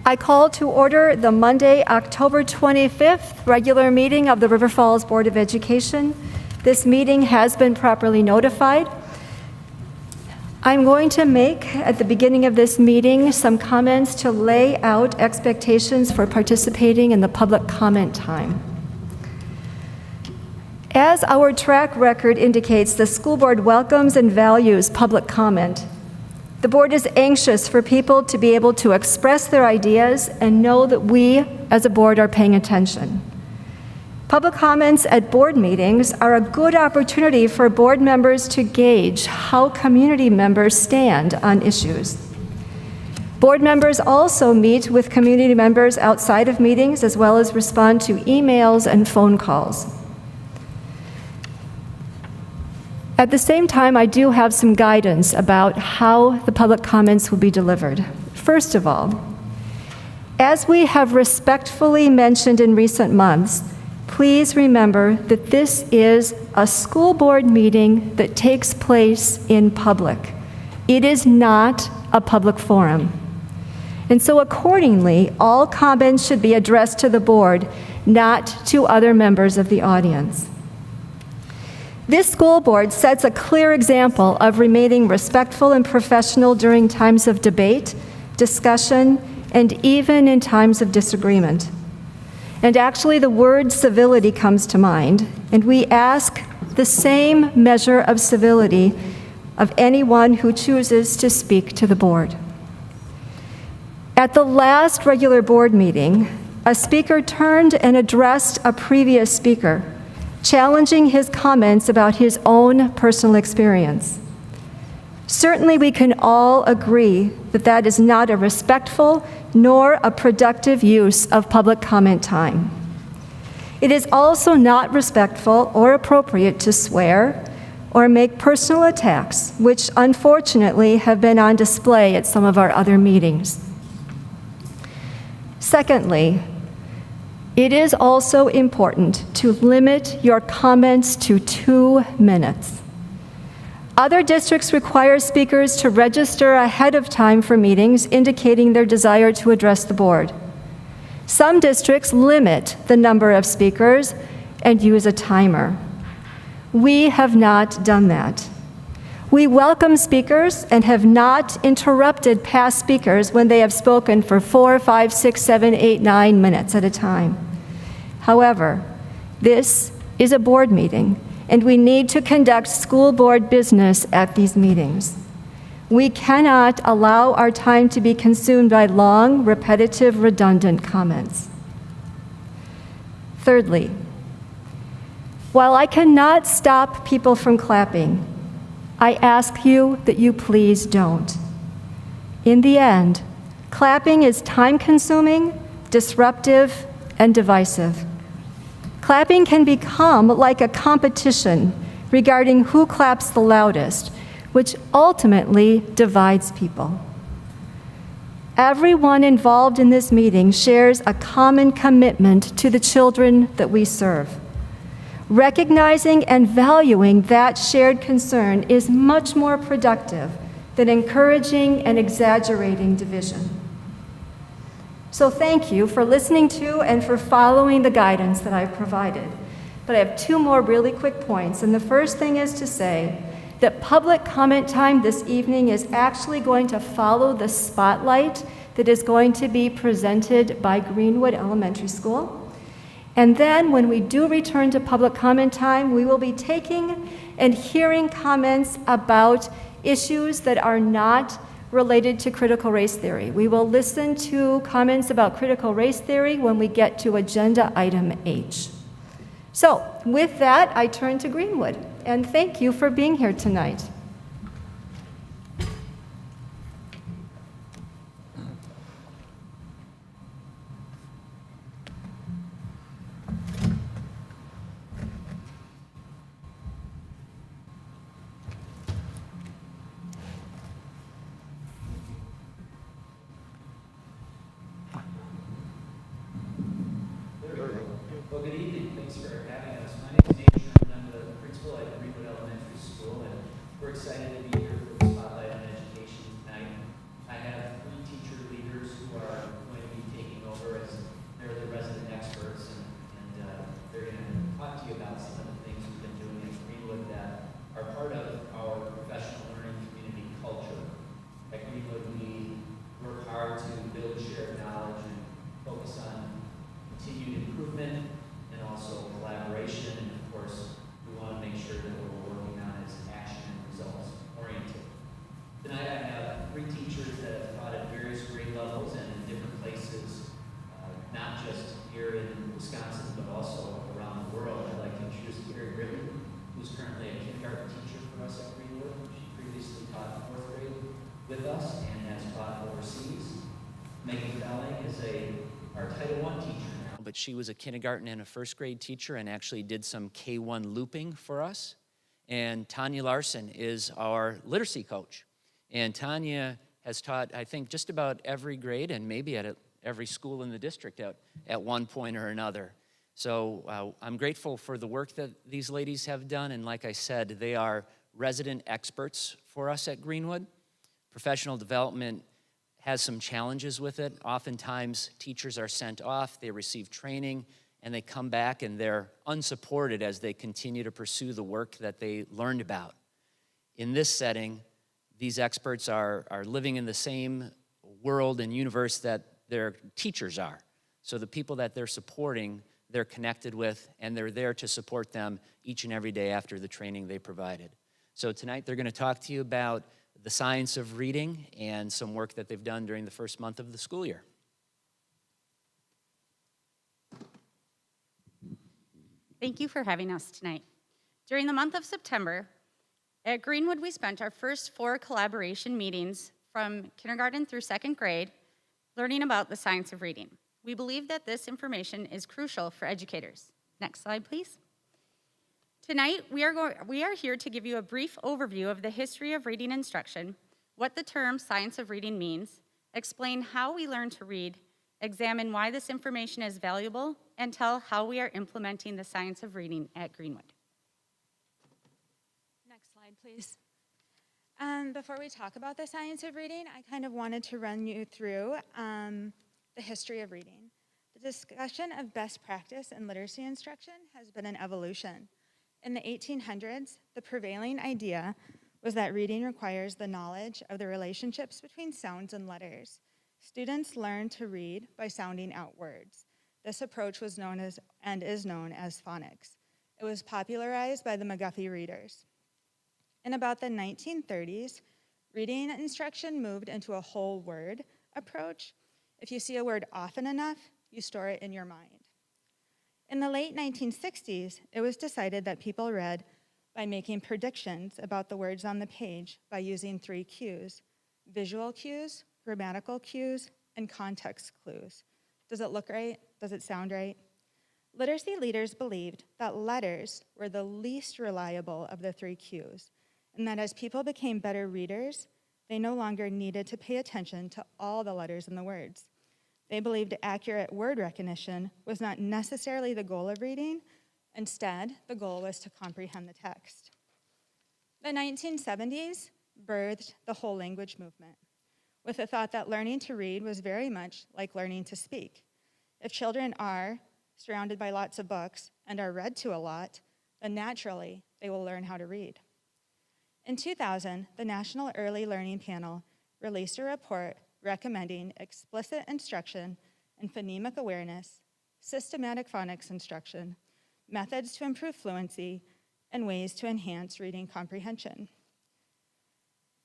I call to order the Monday, October 25th regular meeting of the River Falls Board of Education. This meeting has been properly notified. I'm going to make, at the beginning of this meeting, some comments to lay out expectations for participating in the public comment time. As our track record indicates, the school board welcomes and values public comment. The board is anxious for people to be able to express their ideas and know that we, as a board, are paying attention. Public comments at board meetings are a good opportunity for board members to gauge how community members stand on issues. Board members also meet with community members outside of meetings, as well as respond to emails and phone calls. At the same time, I do have some guidance about how the public comments will be delivered. First of all, as we have respectfully mentioned in recent months, please remember that this is a school board meeting that takes place in public. It is not a public forum. And so accordingly, all comments should be addressed to the board, not to other members of the audience. This school board sets a clear example of remaining respectful and professional during times of debate, discussion, and even in times of disagreement. And actually, the word civility comes to mind, and we ask the same measure of civility of anyone who chooses to speak to the board. At the last regular board meeting, a speaker turned and addressed a previous speaker, challenging his comments about his own personal experience. Certainly, we can all agree that that is not a respectful nor a productive use of public comment time. It is also not respectful or appropriate to swear or make personal attacks, which unfortunately have been on display at some of our other meetings. Secondly, it is also important to limit your comments to 2 minutes. Other districts require speakers to register ahead of time for meetings, indicating their desire to address the board. Some districts limit the number of speakers and use a timer. We have not done that. We welcome speakers and have not interrupted past speakers when they have spoken for 4, 5, 6, 7, 8, 9 minutes at a time. However, this is a board meeting, and we need to conduct school board business at these meetings. We cannot allow our time to be consumed by long, repetitive, redundant comments. Thirdly, while I cannot stop people from clapping, I ask you that you please don't. In the end, clapping is time-consuming, disruptive, and divisive. Clapping can become like a competition regarding who claps the loudest, which ultimately divides people. Everyone involved in this meeting shares a common commitment to the children that we serve. Recognizing and valuing that shared concern is much more productive than encouraging and exaggerating division. So thank you for listening to and for following the guidance that I've provided. But I have 2 more really quick points. And the first thing is to say that public comment time this evening is actually going to follow the spotlight that is going to be presented by Greenwood Elementary School. And then when we do return to public comment time, we will be taking and hearing comments about issues that are not related to critical race theory. We will listen to comments about critical race theory when we get to agenda item H. So with that, I turn to Greenwood, and thank you for being here tonight. Well, good evening. Thanks for having us. My name is Nathan. I'm the principal at Greenwood Elementary School, and we're not just here in Wisconsin, but also around the world. I'd like to introduce Carrie Ribbon, who's currently a kindergarten teacher for us at Greenwood. She previously taught 4th grade with us and has taught overseas. Megan Felling is our Title I teacher now, but she was a kindergarten and a 1st grade teacher and actually did some K-1 looping for us. And Tanya Larson is our literacy coach. And Tanya has taught, I think, just about every grade and maybe at every school in the district at one point or another. So I'm grateful for the work that these ladies have done. And like I said, they are resident experts for us at Greenwood. Professional development has some challenges with it. Oftentimes, teachers are sent off, they receive training, and they come back and they're unsupported as they continue to pursue the work that they learned about. In this setting, these experts are living in the same world and universe that their teachers are. So the people that they're supporting, they're connected with, and they're there to support them each and every day after the training they provided. So tonight they're going to talk to you about the science of reading and some work that they've done during the first month of the school year. Thank you for having us tonight. During the month of September, at Greenwood, we spent our first 4 collaboration meetings from kindergarten through 2nd grade learning about the science of reading. We believe that this information is crucial for educators. Next slide, please. Tonight, we are here to give you a brief overview of the history of reading instruction, what the term science of reading means, explain how we learn to read, examine why this information is valuable, and tell how we are implementing the science of reading at Greenwood. Next slide, please. Before we talk about the science of reading, I kind of wanted to run you through the history of reading. The discussion of best practice in literacy instruction has been an evolution. In the 1800s, the prevailing idea was that reading requires the knowledge of the relationships between sounds and letters. Students learn to read by sounding out words. This approach was known as, and is known as, phonics. It was popularized by the McGuffey readers. In about the 1930s, reading instruction moved into a whole word approach. If you see a word often enough, you store it in your mind. In the late 1960s, it was decided that people read by making predictions about the words on the page by using 3 cues: visual cues, grammatical cues, and context clues. Does it look right? Does it sound right? Literacy leaders believed that letters were the least reliable of the 3 cues, and that as people became better readers, they no longer needed to pay attention to all the letters in the words. They believed accurate word recognition was not necessarily the goal of reading. Instead, the goal was to comprehend the text. The 1970s birthed the whole language movement, with the thought that learning to read was very much like learning to speak. If children are surrounded by lots of books and are read to a lot, then naturally they will learn how to read. In 2000, the National Early Learning Panel released a report recommending explicit instruction in phonemic awareness, systematic phonics instruction, methods to improve fluency, and ways to enhance reading comprehension.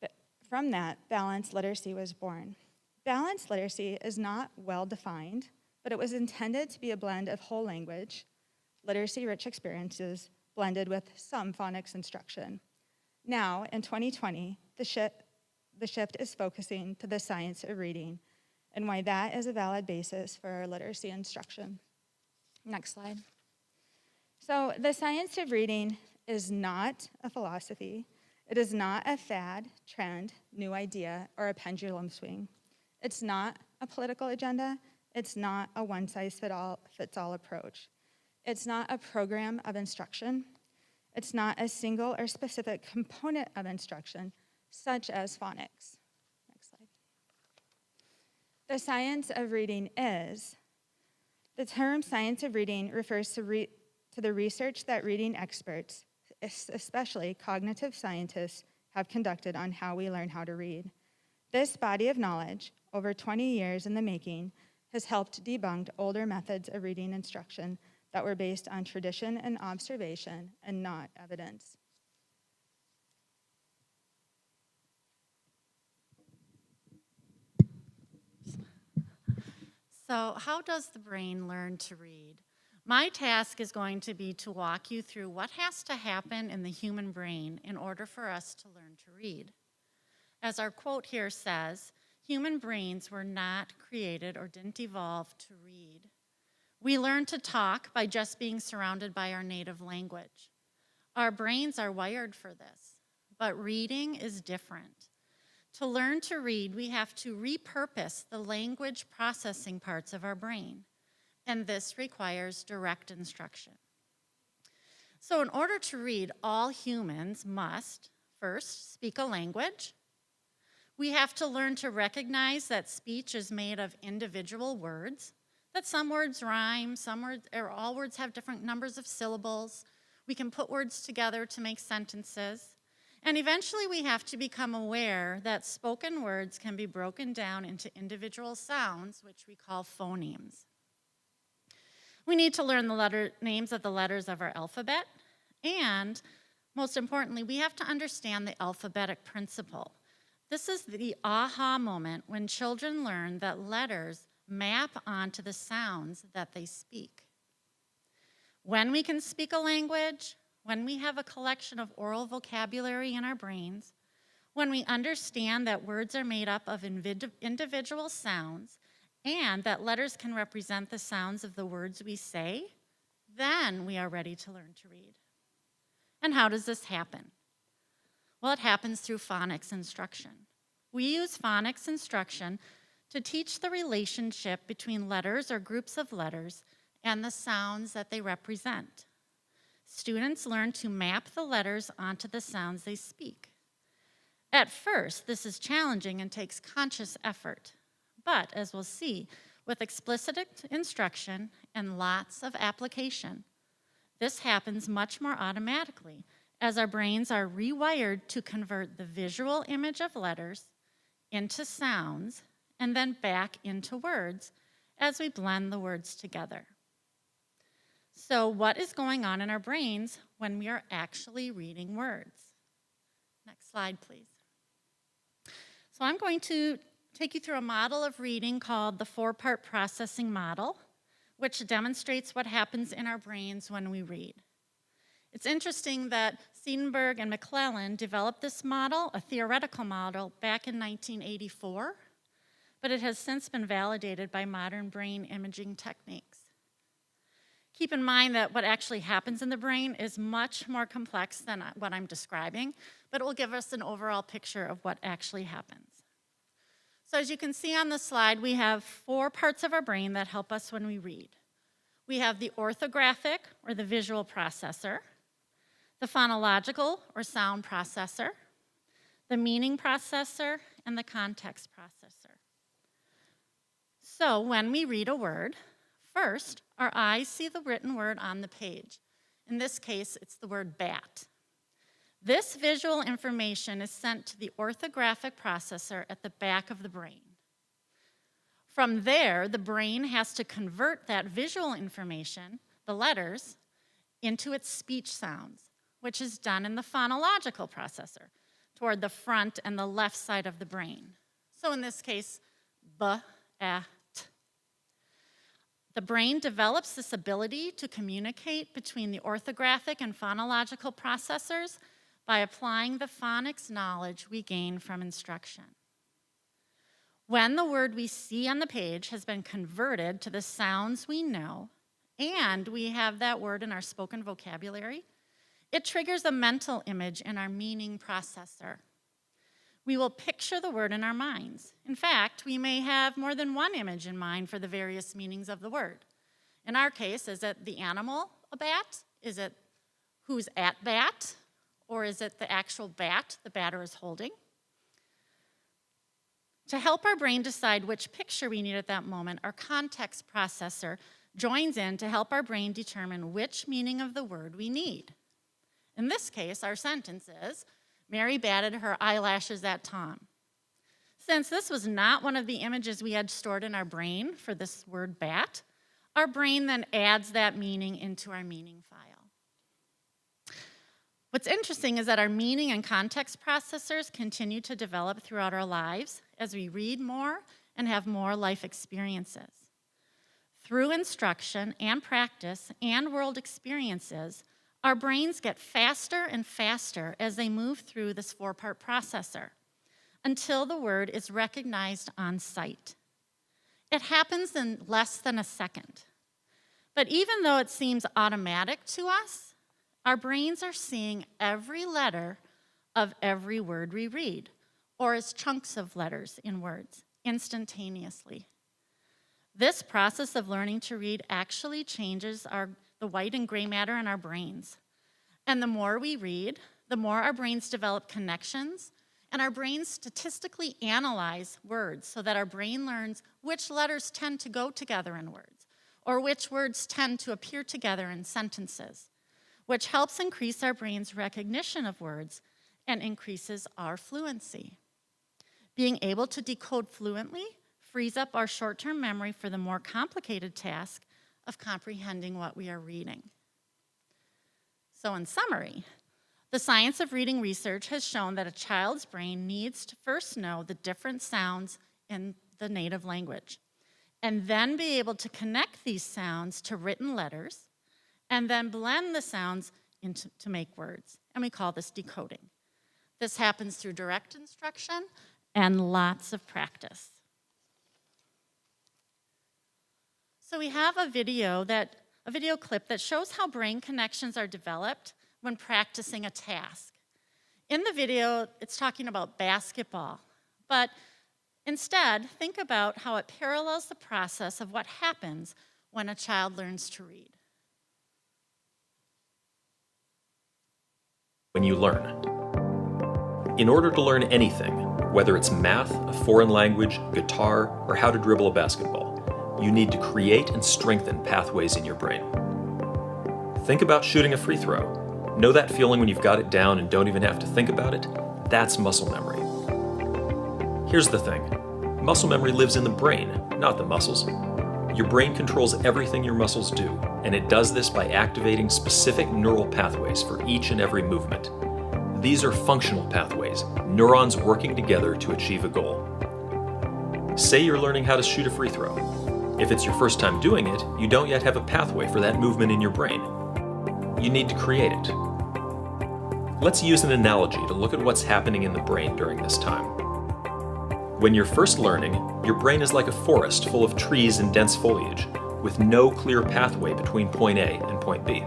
But from that, balanced literacy was born. Balanced literacy is not well defined, but it was intended to be a blend of whole language, literacy-rich experiences, blended with some phonics instruction. Now, in 2020, the shift is focusing to the science of reading and why that is a valid basis for our literacy instruction. Next slide. So the science of reading is not a philosophy. It is not a fad, trend, new idea, or a pendulum swing. It's not a political agenda. It's not a one-size-fits-all approach. It's not a program of instruction. It's not a single or specific component of instruction, such as phonics. Next slide. The science of reading is, the term science of reading refers to the research that reading experts, especially cognitive scientists, have conducted on how we learn how to read. This body of knowledge, over 20 years in the making, has helped debunk older methods of reading instruction that were based on tradition and observation and not evidence. So how does the brain learn to read? My task is going to be to walk you through what has to happen in the human brain in order for us to learn to read. As our quote here says, human brains were not created or didn't evolve to read. We learn to talk by just being surrounded by our native language. Our brains are wired for this, but reading is different. To learn to read, we have to repurpose the language processing parts of our brain, and this requires direct instruction. So in order to read, all humans must first speak a language. We have to learn to recognize that speech is made of individual words, that some words rhyme, or all words have different numbers of syllables. We can put words together to make sentences. And eventually we have to become aware that spoken words can be broken down into individual sounds, which we call phonemes. We need to learn the names of the letters of our alphabet, and most importantly, we have to understand the alphabetic principle. This is the aha moment when children learn that letters map onto the sounds that they speak. When we can speak a language, when we have a collection of oral vocabulary in our brains, when we understand that words are made up of individual sounds and that letters can represent the sounds of the words we say, then we are ready to learn to read. And how does this happen? Well, it happens through phonics instruction. We use phonics instruction to teach the relationship between letters or groups of letters and the sounds that they represent. Students learn to map the letters onto the sounds they speak. At first, this is challenging and takes conscious effort. But as we'll see, with explicit instruction and lots of application, this happens much more automatically as our brains are rewired to convert the visual image of letters into sounds and then back into words as we blend the words together. So what is going on in our brains when we are actually reading words? Next slide, please. So I'm going to take you through a model of reading called the 4-part processing model, which demonstrates what happens in our brains when we read. It's interesting that Siedenberg and McClellan developed this model, a theoretical model, back in 1984, but it has since been validated by modern brain imaging techniques. Keep in mind that what actually happens in the brain is much more complex than what I'm describing, but it will give us an overall picture of what actually happens. So as you can see on the slide, we have 4 parts of our brain that help us when we read. We have the orthographic, or the visual processor, the phonological, or sound processor, the meaning processor, and the context processor. So when we read a word, first, our eyes see the written word on the page. In this case, it's the word bat. This visual information is sent to the orthographic processor at the back of the brain. From there, the brain has to convert that visual information, the letters, into its speech sounds, which is done in the phonological processor, toward the front and the left side of the brain. So in this case, b, a, t. The brain develops this ability to communicate between the orthographic and phonological processors by applying the phonics knowledge we gain from instruction. When the word we see on the page has been converted to the sounds we know, and we have that word in our spoken vocabulary, it triggers a mental image in our meaning processor. We will picture the word in our minds. In fact, we may have more than one image in mind for the various meanings of the word. In our case, is it the animal, a bat? Is it who's at bat? Or is it the actual bat the batter is holding? To help our brain decide which picture we need at that moment, our context processor joins in to help our brain determine which meaning of the word we need. In this case, our sentence is, Mary batted her eyelashes at Tom. Since this was not one of the images we had stored in our brain for this word bat, our brain then adds that meaning into our meaning file. What's interesting is that our meaning and context processors continue to develop throughout our lives as we read more and have more life experiences. Through instruction and practice and world experiences, our brains get faster and faster as they move through this 4-part processor until the word is recognized on sight. It happens in less than a second. But even though it seems automatic to us, our brains are seeing every letter of every word we read, or as chunks of letters in words, instantaneously. This process of learning to read actually changes the white and gray matter in our brains. And the more we read, the more our brains develop connections, and our brains statistically analyze words so that our brain learns which letters tend to go together in words, or which words tend to appear together in sentences, which helps increase our brain's recognition of words and increases our fluency. Being able to decode fluently frees up our short-term memory for the more complicated task of comprehending what we are reading. So in summary, the science of reading research has shown that a child's brain needs to first know the different sounds in the native language, and then be able to connect these sounds to written letters, and then blend the sounds to make words. And we call this decoding. This happens through direct instruction and lots of practice. So we have a video clip that shows how brain connections are developed when practicing a task. In the video, it's talking about basketball, but instead, think about how it parallels the process of what happens when a child learns to read. When you learn. In order to learn anything, whether it's math, a foreign language, guitar, or how to dribble a basketball, you need to create and strengthen pathways in your brain. Think about shooting a free throw. Know that feeling when you've got it down and don't even have to think about it? That's muscle memory. Here's the thing. Muscle memory lives in the brain, not the muscles. Your brain controls everything your muscles do, and it does this by activating specific neural pathways for each and every movement. These are functional pathways, neurons working together to achieve a goal. Say you're learning how to shoot a free throw. If it's your first time doing it, you don't yet have a pathway for that movement in your brain. You need to create it. Let's use an analogy to look at what's happening in the brain during this time. When you're first learning, your brain is like a forest full of trees and dense foliage, with no clear pathway between point A and point B.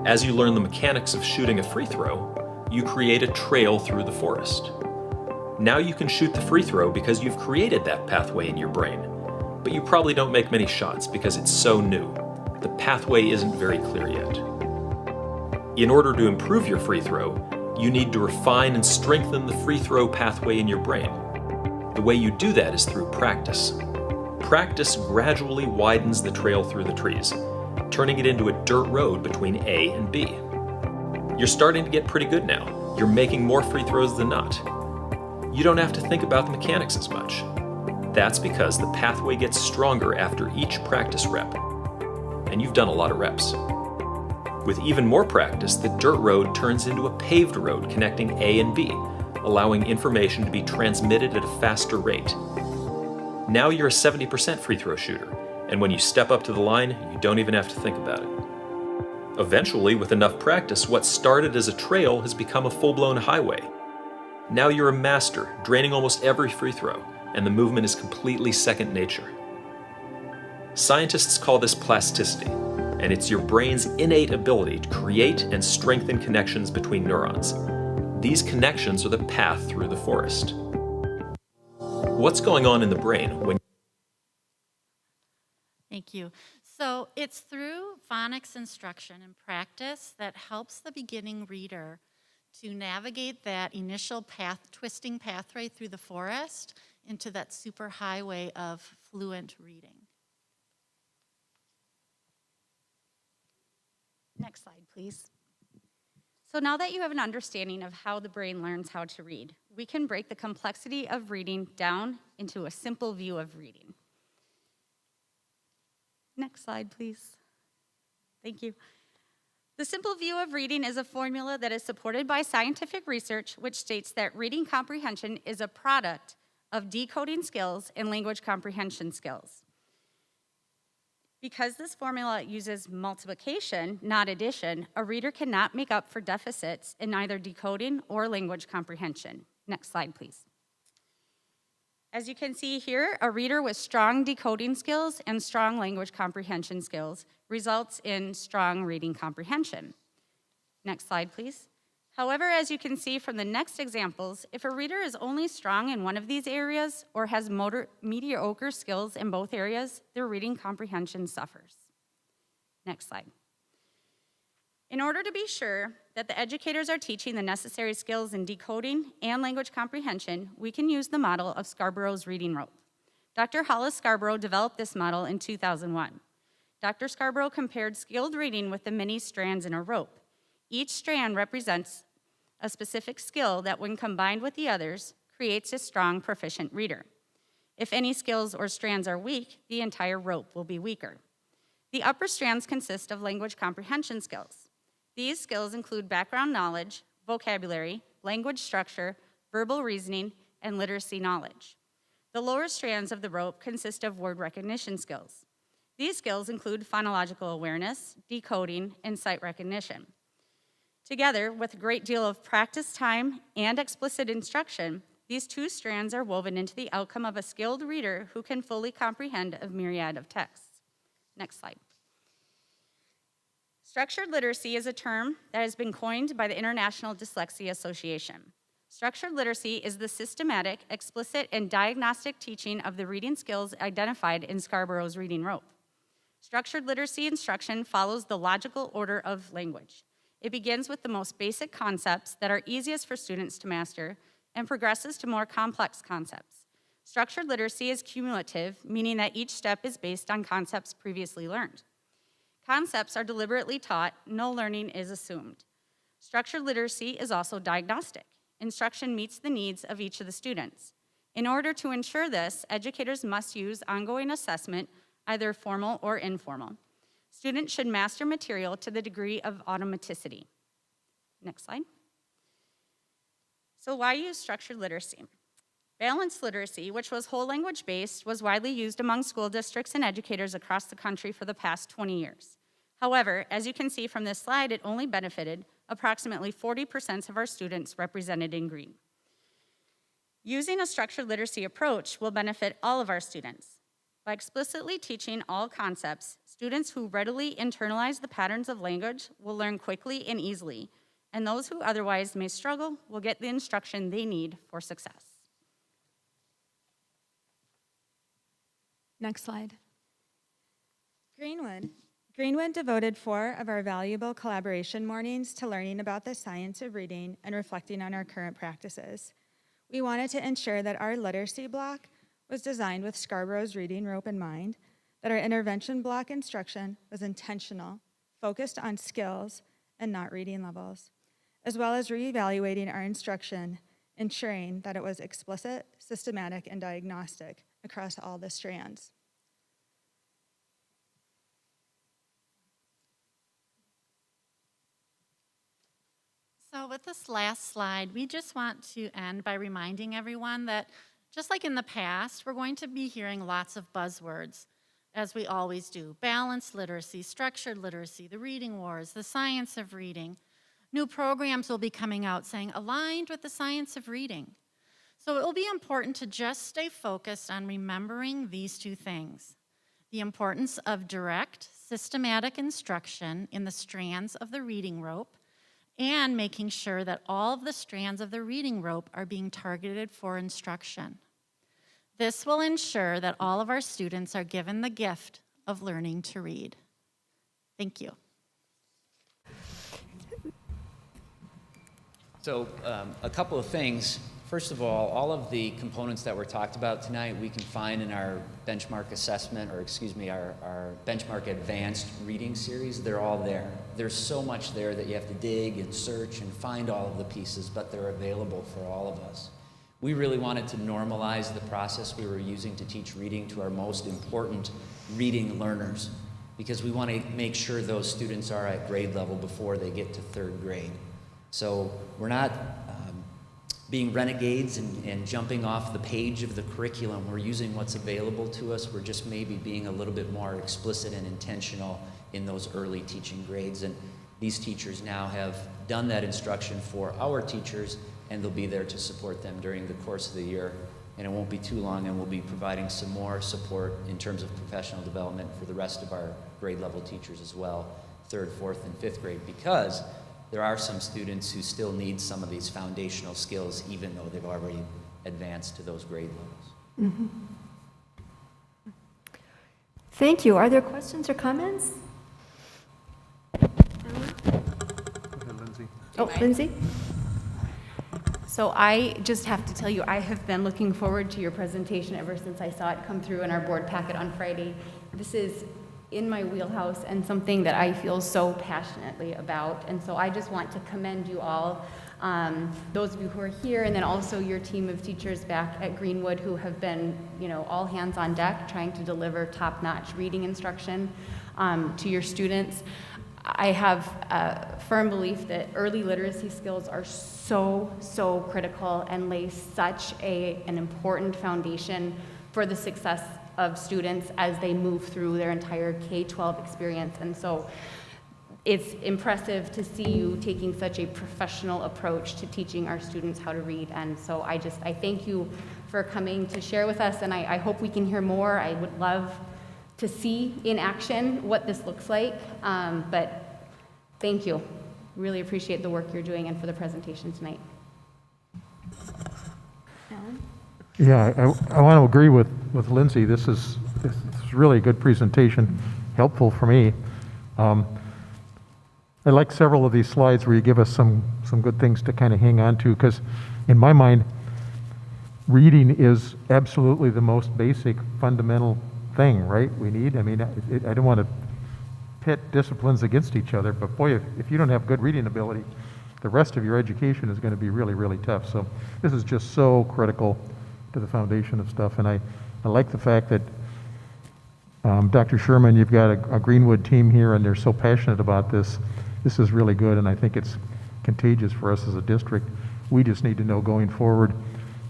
As you learn the mechanics of shooting a free throw, you create a trail through the forest. Now you can shoot the free throw because you've created that pathway in your brain, but you probably don't make many shots because it's so new. The pathway isn't very clear yet. In order to improve your free throw, you need to refine and strengthen the free throw pathway in your brain. The way you do that is through practice. Practice gradually widens the trail through the trees, turning it into a dirt road between A and B. You're starting to get pretty good now. You're making more free throws than not. You don't have to think about the mechanics as much. That's because the pathway gets stronger after each practice rep, and you've done a lot of reps. With even more practice, the dirt road turns into a paved road connecting A and B, allowing information to be transmitted at a faster rate. Now you're a 70% free throw shooter, and when you step up to the line, you don't even have to think about it. Eventually, with enough practice, what started as a trail has become a full-blown highway. Now you're a master, draining almost every free throw, and the movement is completely second nature. Scientists call this plasticity, and it's your brain's innate ability to create and strengthen connections between neurons. These connections are the path through the forest. What's going on in the brain when... Thank you. So it's through phonics instruction and practice that helps the beginning reader to navigate that initial twisting pathway through the forest into that super highway of fluent reading. Next slide, please. So now that you have an understanding of how the brain learns how to read, we can break the complexity of reading down into a simple view of reading. Next slide, please. Thank you. The simple view of reading is a formula that is supported by scientific research, which states that reading comprehension is a product of decoding skills and language comprehension skills. Because this formula uses multiplication, not addition, a reader cannot make up for deficits in either decoding or language comprehension. Next slide, please. As you can see here, a reader with strong decoding skills and strong language comprehension skills results in strong reading comprehension. Next slide, please. However, as you can see from the next examples, if a reader is only strong in one of these areas or has mediocre skills in both areas, their reading comprehension suffers. Next slide. In order to be sure that the educators are teaching the necessary skills in decoding and language comprehension, we can use the model of Scarborough's reading rope. Dr. Hollis Scarborough developed this model in 2001. Dr. Scarborough compared skilled reading with the many strands in a rope. Each strand represents a specific skill that, when combined with the others, creates a strong, proficient reader. If any skills or strands are weak, the entire rope will be weaker. The upper strands consist of language comprehension skills. These skills include background knowledge, vocabulary, language structure, verbal reasoning, and literacy knowledge. The lower strands of the rope consist of word recognition skills. These skills include phonological awareness, decoding, and sight recognition. Together, with a great deal of practice time and explicit instruction, these two strands are woven into the outcome of a skilled reader who can fully comprehend a myriad of texts. Next slide. Structured literacy is a term that has been coined by the International Dyslexia Association. Structured literacy is the systematic, explicit, and diagnostic teaching of the reading skills identified in Scarborough's reading rope. Structured literacy instruction follows the logical order of language. It begins with the most basic concepts that are easiest for students to master and progresses to more complex concepts. Structured literacy is cumulative, meaning that each step is based on concepts previously learned. Concepts are deliberately taught, no learning is assumed. Structured literacy is also diagnostic. Instruction meets the needs of each of the students. In order to ensure this, educators must use ongoing assessment, either formal or informal. Students should master material to the degree of automaticity. Next slide. So why use structured literacy? Balanced literacy, which was whole language based, was widely used among school districts and educators across the country for the past 20 years. However, as you can see from this slide, it only benefited approximately 40% of our students represented in green. Using a structured literacy approach will benefit all of our students. By explicitly teaching all concepts, students who readily internalize the patterns of language will learn quickly and easily, and those who otherwise may struggle will get the instruction they need for success. Next slide. Greenwood. Greenwood devoted 4 of our valuable collaboration mornings to learning about the science of reading and reflecting on our current practices. We wanted to ensure that our literacy block was designed with Scarborough's reading rope in mind, that our intervention block instruction was intentional, focused on skills and not reading levels, as well as reevaluating our instruction, ensuring that it was explicit, systematic, and diagnostic across all the strands. So with this last slide, we just want to end by reminding everyone that just like in the past, we're going to be hearing lots of buzzwords, as we always do. Balanced literacy, structured literacy, the reading wars, the science of reading. New programs will be coming out saying aligned with the science of reading. So it will be important to just stay focused on remembering these 2 things. The importance of direct, systematic instruction in the strands of the reading rope, and making sure that all of the strands of the reading rope are being targeted for instruction. This will ensure that all of our students are given the gift of learning to read. Thank you. So a couple of things. First of all of the components that were talked about tonight we can find in our benchmark assessment, or excuse me, our benchmark advanced reading series. They're all there. There's so much there that you have to dig and search and find all of the pieces, but they're available for all of us. We really wanted to normalize the process we were using to teach reading to our most important reading learners, because we want to make sure those students are at grade level before they get to 3rd grade. So we're not being renegades and jumping off the page of the curriculum. We're using what's available to us. We're just maybe being a little bit more explicit and intentional in those early teaching grades. And these teachers now have done that instruction for our teachers, and they'll be there to support them during the course of the year. And it won't be too long, and we'll be providing some more support in terms of professional development for the rest of our grade level teachers as well, 3rd, 4th, and 5th grade, because there are some students who still need some of these foundational skills, even though they've already advanced to those grade levels. Mm-hmm. Thank you. Are there questions or comments? Lindsay. Oh, Lindsay? So I just have to tell you, I have been looking forward to your presentation ever since I saw it come through in our board packet on Friday. This is in my wheelhouse and something that I feel so passionately about. And so I just want to commend you all, those of you who are here, and then also your team of teachers back at Greenwood who have been, all hands on deck trying to deliver top-notch reading instruction to your students. I have a firm belief that early literacy skills are so critical and lay such an important foundation for the success of students as they move through their entire K-12 experience. And so it's impressive to see you taking such a professional approach to teaching our students how to read. And so I thank you for coming to share with us, and I hope we can hear more. I would love to see in action what this looks like, but thank you. Really appreciate the work you're doing and for the presentation tonight. Alan? Yeah, I want to agree with Lindsay. This is really a good presentation, helpful for me. I like several of these slides where you give us some good things to kind of hang on to, because in my mind, reading is absolutely the most basic, fundamental thing, right? We need. I mean, I don't want to pit disciplines against each other, but boy, if you don't have good reading ability, the rest of your education is going to be really, really tough. So this is just so critical to the foundation of stuff. And I like the fact that Dr. Sherman, you've got a Greenwood team here, and they're so passionate about this. This is really good, and I think it's contagious for us as a district. We just need to know going forward,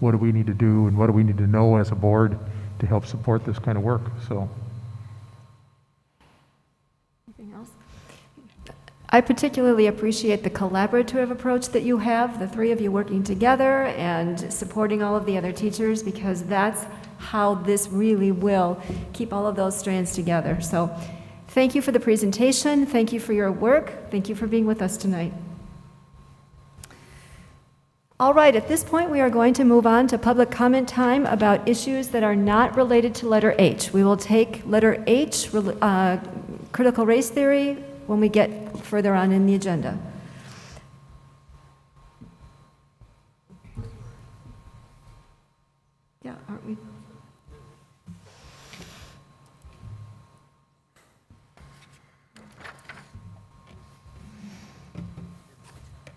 what do we need to do, and what do we need to know as a board to help support this kind of work. So. Anything else? I particularly appreciate the collaborative approach that you have, the three of you working together and supporting all of the other teachers, because that's how this really will keep all of those strands together. So thank you for the presentation. Thank you for your work. Thank you for being with us tonight. All right, at this point, we are going to move on to public comment time about issues that are not related to letter H. We will take letter H, critical race theory, when we get further on in the agenda. Yeah, aren't we?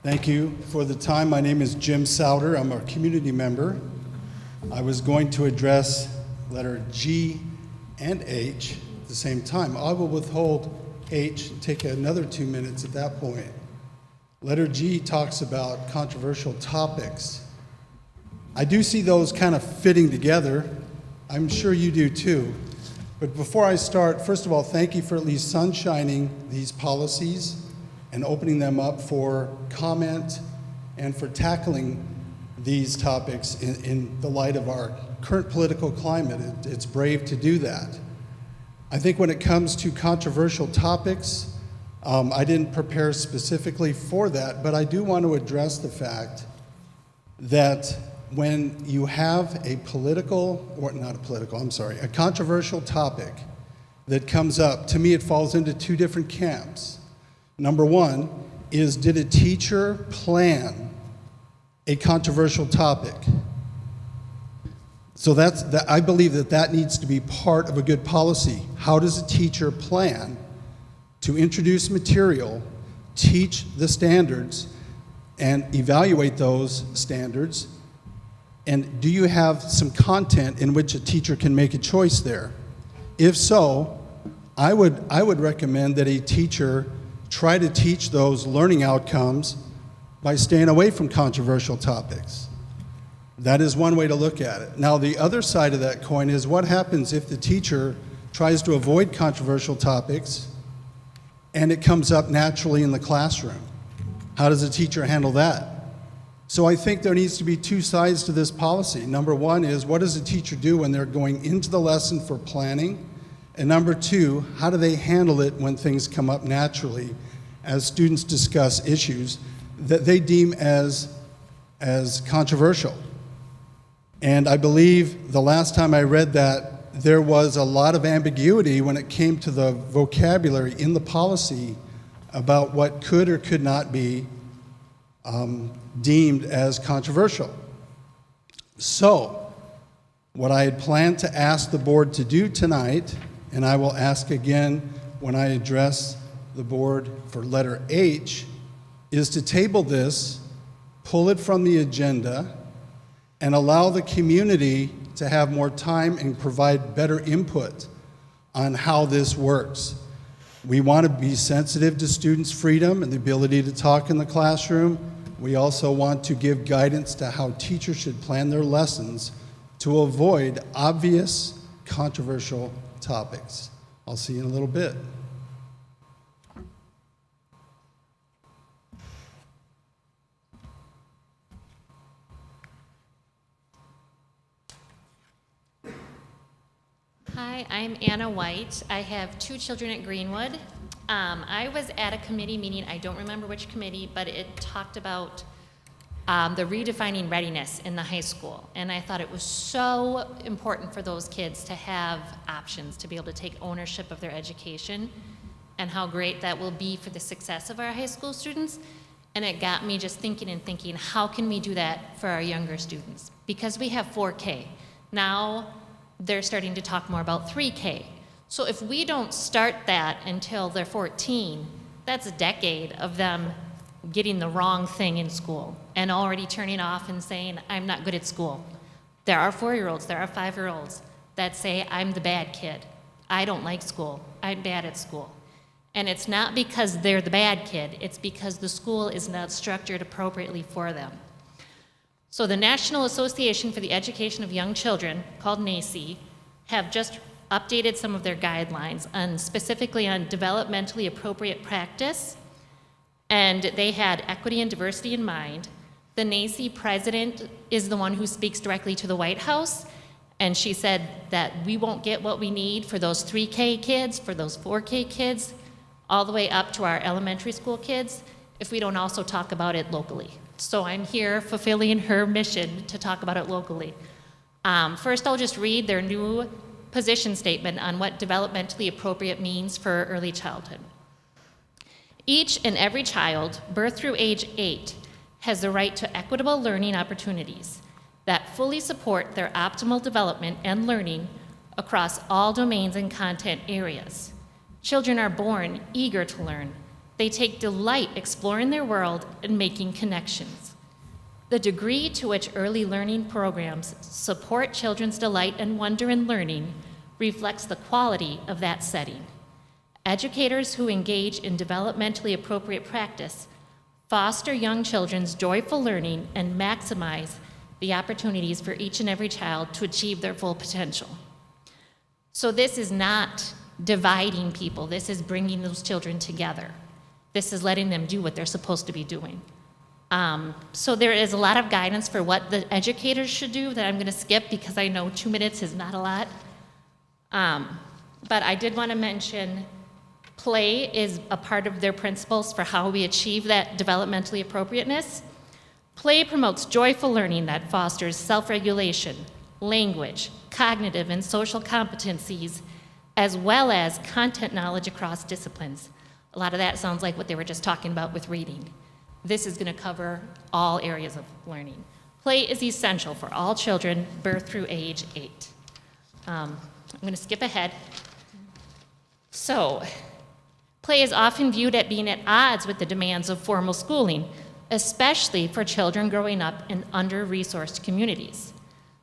Thank you for the time. My name is Jim Souter. I'm a community member. I was going to address letter G and H at the same time. I will withhold H and take another 2 minutes at that point. Letter G talks about controversial topics. I do see those kind of fitting together. I'm sure you do too. But before I start, first of all, thank you for at least sunshining these policies and opening them up for comment and for tackling these topics in the light of our current political climate. It's brave to do that. I think when it comes to controversial topics, I didn't prepare specifically for that, but I do want to address the fact that when you have a controversial topic that comes up, to me it falls into two different camps. Number one is, did a teacher plan a controversial topic? So I believe that needs to be part of a good policy. How does a teacher plan to introduce material, teach the standards, and evaluate those standards? And do you have some content in which a teacher can make a choice there? If so, I would recommend that a teacher try to teach those learning outcomes by staying away from controversial topics. That is one way to look at it. Now, the other side of that coin is what happens if the teacher tries to avoid controversial topics and it comes up naturally in the classroom? How does a teacher handle that? So I think there needs to be two sides to this policy. Number one is, what does a teacher do when they're going into the lesson for planning? And number two, how do they handle it when things come up naturally as students discuss issues that they deem as controversial? And I believe the last time I read that, there was a lot of ambiguity when it came to the vocabulary in the policy about what could or could not be deemed as controversial. So, what I had planned to ask the board to do tonight, and I will ask again when I address the board for letter H, is to table this, pull it from the agenda, and allow the community to have more time and provide better input on how this works. We want to be sensitive to students' freedom and the ability to talk in the classroom. We also want to give guidance to how teachers should plan their lessons to avoid obvious, controversial topics. I'll see you in a little bit. Hi, I'm Anna White. I have 2 children at Greenwood. I was at a committee meeting, I don't remember which committee, but it talked about the redefining readiness in the high school. And I thought it was so important for those kids to have options, to be able to take ownership of their education, and how great that will be for the success of our high school students. And it got me just thinking, how can we do that for our younger students? Because we have 4K. Now, they're starting to talk more about 3K. So if we don't start that until they're 14, that's a decade of them getting the wrong thing in school and already turning off and saying, I'm not good at school. There are 4-year-olds, there are 5-year-olds that say, I'm the bad kid. I don't like school. I'm bad at school. And it's not because they're the bad kid, it's because the school is not structured appropriately for them. So the National Association for the Education of Young Children, called NACE, have just updated some of their guidelines on specifically on developmentally appropriate practice, and they had equity and diversity in mind. The NACE president is the one who speaks directly to the White House, and she said that we won't get what we need for those 3K kids, for those 4K kids, all the way up to our elementary school kids, if we don't also talk about it locally. So I'm here fulfilling her mission to talk about it locally. First, I'll just read their new position statement on what developmentally appropriate means for early childhood. Each and every child, birth through age 8, has the right to equitable learning opportunities that fully support their optimal development and learning across all domains and content areas. Children are born eager to learn. They take delight exploring their world and making connections. The degree to which early learning programs support children's delight and wonder in learning reflects the quality of that setting. Educators who engage in developmentally appropriate practice foster young children's joyful learning and maximize the opportunities for each and every child to achieve their full potential. So this is not dividing people. This is bringing those children together. This is letting them do what they're supposed to be doing. So there is a lot of guidance for what the educators should do that I'm going to skip because I know 2 minutes is not a lot. But I did want to mention play is a part of their principles for how we achieve that developmentally appropriateness. Play promotes joyful learning that fosters self-regulation, language, cognitive and social competencies, as well as content knowledge across disciplines. A lot of that sounds like what they were just talking about with reading. This is going to cover all areas of learning. Play is essential for all children birth through age 8. I'm going to skip ahead. So, play is often viewed as being at odds with the demands of formal schooling, especially for children growing up in under-resourced communities.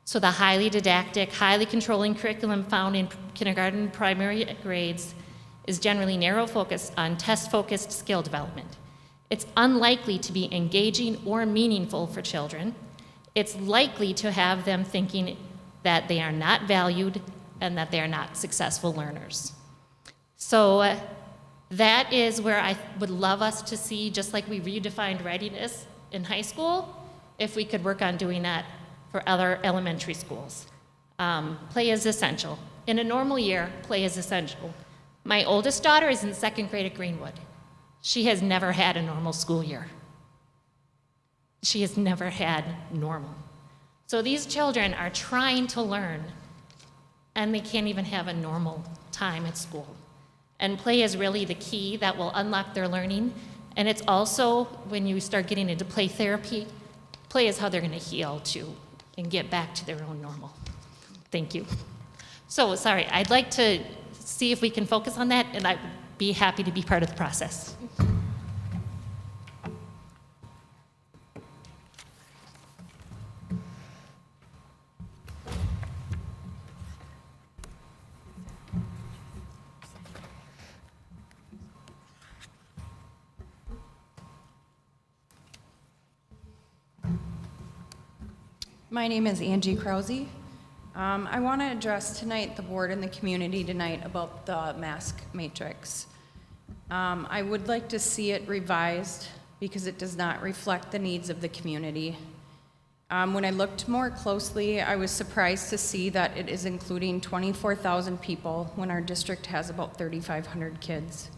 So the highly didactic, highly controlling curriculum found in kindergarten and primary grades is generally narrow focused on test-focused skill development. It's unlikely to be engaging or meaningful for children. it's likely to have them thinking that they are not valued and that they are not successful learners. So that is where I would love us to see, just like we redefined readiness in high school, if we could work on doing that for other elementary schools. Play is essential. In a normal year, play is essential. My oldest daughter is in 2nd grade at Greenwood. She has never had a normal school year. She has never had normal. So these children are trying to learn, and they can't even have a normal time at school. And play is really the key that will unlock their learning. And it's also, when you start getting into play therapy, play is how they're going to heal too and get back to their own normal. Thank you. So, sorry, I'd like to see if we can focus on that, and I'd be happy to be part of the process. My name is Angie Krause. I want to address tonight the board and the community tonight about the mask matrix. I would like to see it revised because it does not reflect the needs of the community. When I looked more closely, I was surprised to see that it is including 24,000 people when our district has about 3,500 kids.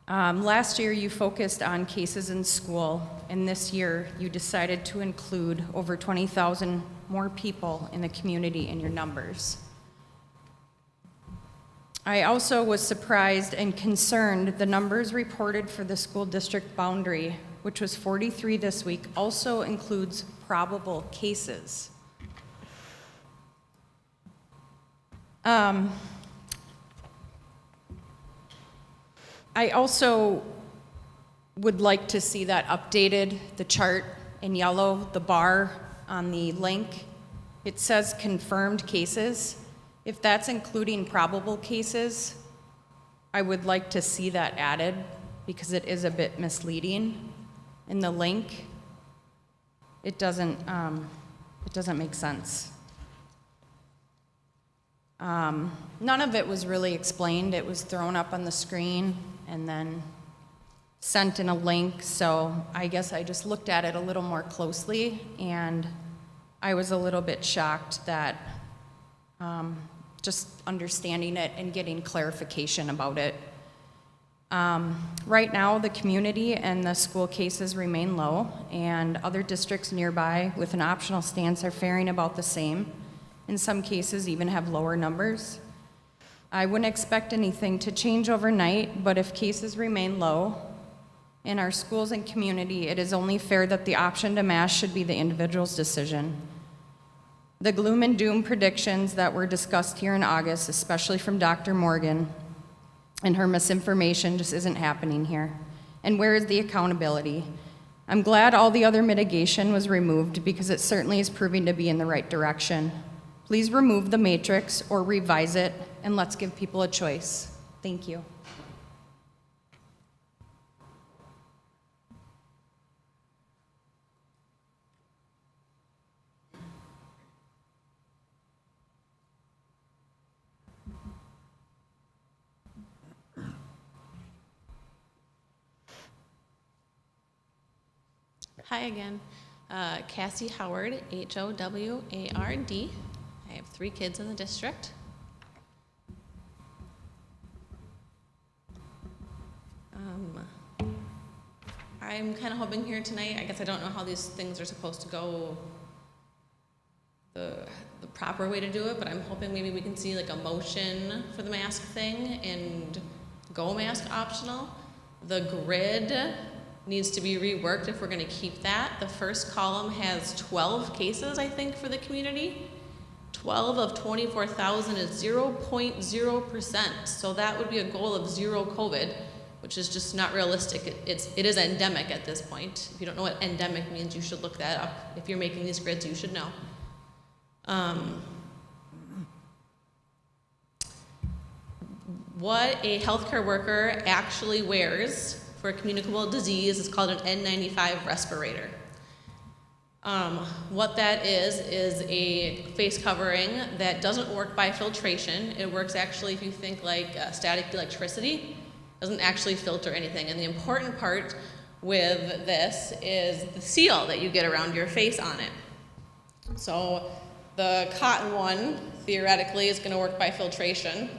Last year, you focused on cases in school, and this year, you decided to include over 20,000 more people in the community in your numbers. I also was surprised and concerned the numbers reported for the school district boundary, which was 43 this week, also includes probable cases. I also would like to see that updated, the chart in yellow, the bar on the link. It says confirmed cases. If that's including probable cases, I would like to see that added because it is a bit misleading in the link. It doesn't make sense. None of it was really explained. It was thrown up on the screen and then sent in a link, so I guess I just looked at it a little more closely, and I was a little bit shocked that just understanding it and getting clarification about it. Right now, the community and the school cases remain low, and other districts nearby with an optional stance are faring about the same. In some cases, even have lower numbers. I wouldn't expect anything to change overnight, but if cases remain low in our schools and community, it is only fair that the option to mask should be the individual's decision. The gloom and doom predictions that were discussed here in August, especially from Dr. Morgan, and her misinformation just isn't happening here. And where is the accountability? I'm glad all the other mitigation was removed because it certainly is proving to be in the right direction. Please remove the matrix or revise it, and let's give people a choice. Thank you. Hi again. Cassie Howard, Howard. I have 3 kids in the district. I'm kind of hoping here tonight, I guess I don't know how these things are supposed to go the proper way to do it, but I'm hoping maybe we can see like a motion for the mask thing and go mask optional. The grid needs to be reworked if we're going to keep that. The first column has 12 cases, I think, for the community. 12 of 24,000 is 0.0%. So that would be a goal of 0 COVID, which is just not realistic. It is endemic at this point. If you don't know what endemic means, you should look that up. If you're making these grids, you should know. What a healthcare worker actually wears for a communicable disease is called an N95 respirator. What that is a face covering that doesn't work by filtration. It works actually, if you think like static electricity, doesn't actually filter anything. And the important part with this is the seal that you get around your face on it. So the cotton one, theoretically, is going to work by filtration.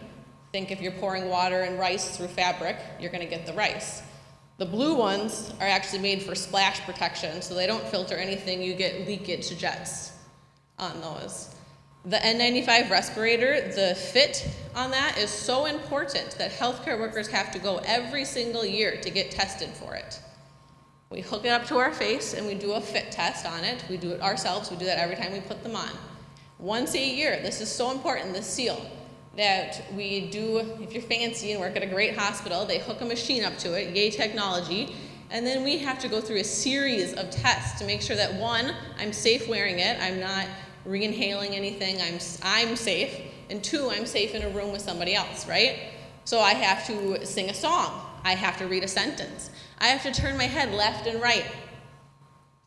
Think if you're pouring water and rice through fabric, you're going to get the rice. The blue ones are actually made for splash protection, so they don't filter anything. You get leakage jets on those. The N95 respirator, the fit on that is so important that healthcare workers have to go every single year to get tested for it. We hook it up to our face and we do a fit test on it. We do it ourselves. We do that every time we put them on. Once a year, this is so important, this seal, that we do, if you're fancy and work at a great hospital, they hook a machine up to it, yay technology, and then we have to go through a series of tests to make sure that one, I'm safe wearing it, I'm not re-inhaling anything, I'm safe, and two, I'm safe in a room with somebody else, right? So I have to sing a song, I have to read a sentence, I have to turn my head left and right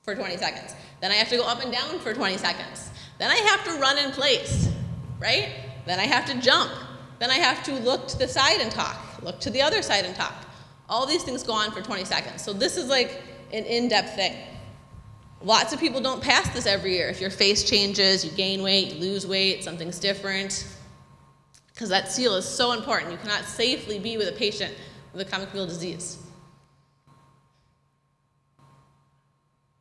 for 20 seconds, then I have to go up and down for 20 seconds, then I have to run in place, right? Then I have to jump. Then I have to look to the side and talk, look to the other side and talk. All these things go on for 20 seconds. So this is like an in-depth thing. Lots of people don't pass this every year. If your face changes, you gain weight, you lose weight, something's different. Because that seal is so important. You cannot safely be with a patient with a communicable disease.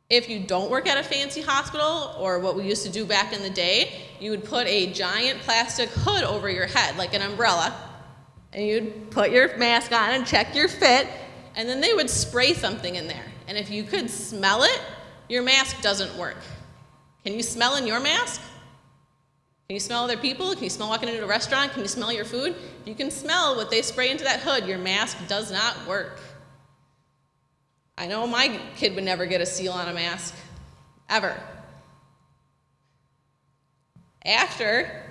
If you don't work at a fancy hospital, or what we used to do back in the day, you would put a giant plastic hood over your head, like an umbrella, and you'd put your mask on and check your fit, and then they would spray something in there. And if you could smell it, your mask doesn't work. Can you smell in your mask? Can you smell other people? Can you smell walking into a restaurant? Can you smell your food? If you can smell what they spray into that hood, your mask does not work. I know my kid would never get a seal on a mask, ever. After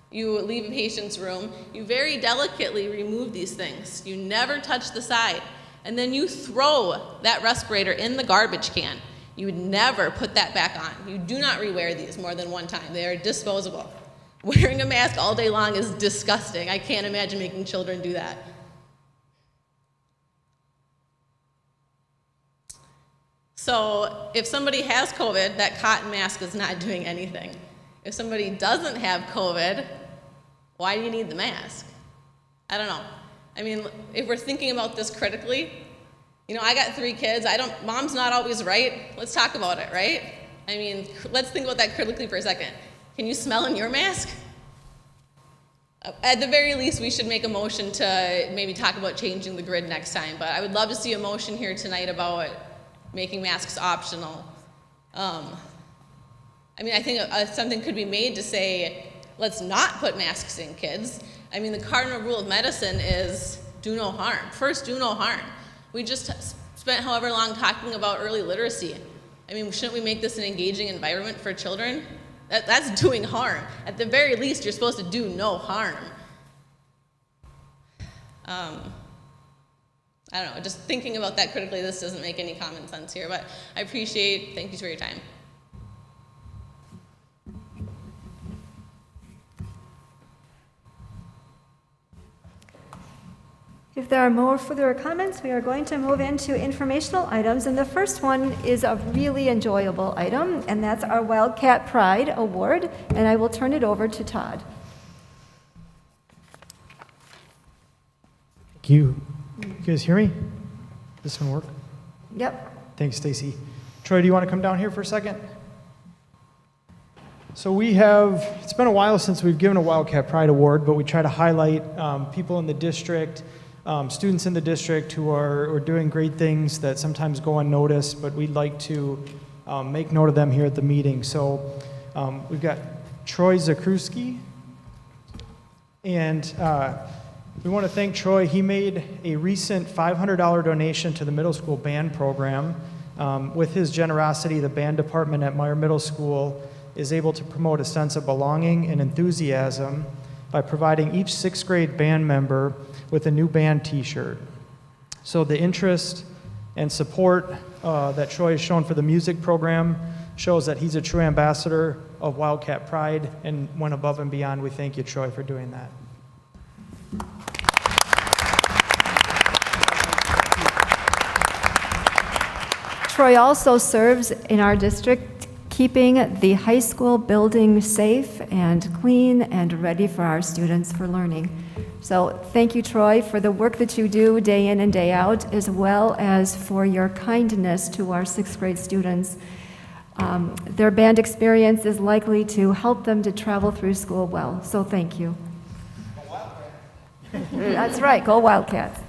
you leave a patient's room, you very delicately remove these things. You never touch the side. And then you throw that respirator in the garbage can. You would never put that back on. You do not rewear these more than one time. They are disposable. Wearing a mask all day long is disgusting. I can't imagine making children do that. So if somebody has COVID, that cotton mask is not doing anything. If somebody doesn't have COVID, why do you need the mask? I don't know. I mean, if we're thinking about this critically, you know, I got 3 kids. Mom's not always right. Let's talk about it, right? I mean, let's think about that critically for a second. Can you smell in your mask? At the very least, we should make a motion to maybe talk about changing the grid next time. But I would love to see a motion here tonight about making masks optional. I mean, I think something could be made to say, let's not put masks in kids. I mean, the cardinal rule of medicine is do no harm. First, do no harm. We just spent however long talking about early literacy. I mean, shouldn't we make this an engaging environment for children? That's doing harm. At the very least, you're supposed to do no harm. I don't know, just thinking about that critically, this doesn't make any common sense here, but thank you for your time. If there are no further comments, we are going to move into informational items, and the first one is a really enjoyable item, and that's our Wildcat Pride Award, and I will turn it over to Todd. Thank you. You guys hear me? This one work? Yep. Thanks, Stacy. Troy, do you want to come down here for a second? So it's been a while since we've given a Wildcat Pride Award, but we try to highlight people in the district, students in the district who are doing great things that sometimes go unnoticed, but we'd like to make note of them here at the meeting. So we've got Troy Zakruski, and we want to thank Troy. He made a recent $500 donation to the middle school band program. With his generosity, the band department at Meyer Middle School is able to promote a sense of belonging and enthusiasm by providing each 6th grade band member with a new band t-shirt. So the interest and support that Troy has shown for the music program shows that he's a true ambassador of Wildcat Pride and went above and beyond. We thank you, Troy, for doing that. Troy also serves in our district, keeping the high school building safe and clean and ready for our students for learning. So thank you, Troy, for the work that you do day in and day out, as well as for your kindness to our sixth grade students. Their band experience is likely to help them to travel through school well, so thank you. That's right, go Wildcats.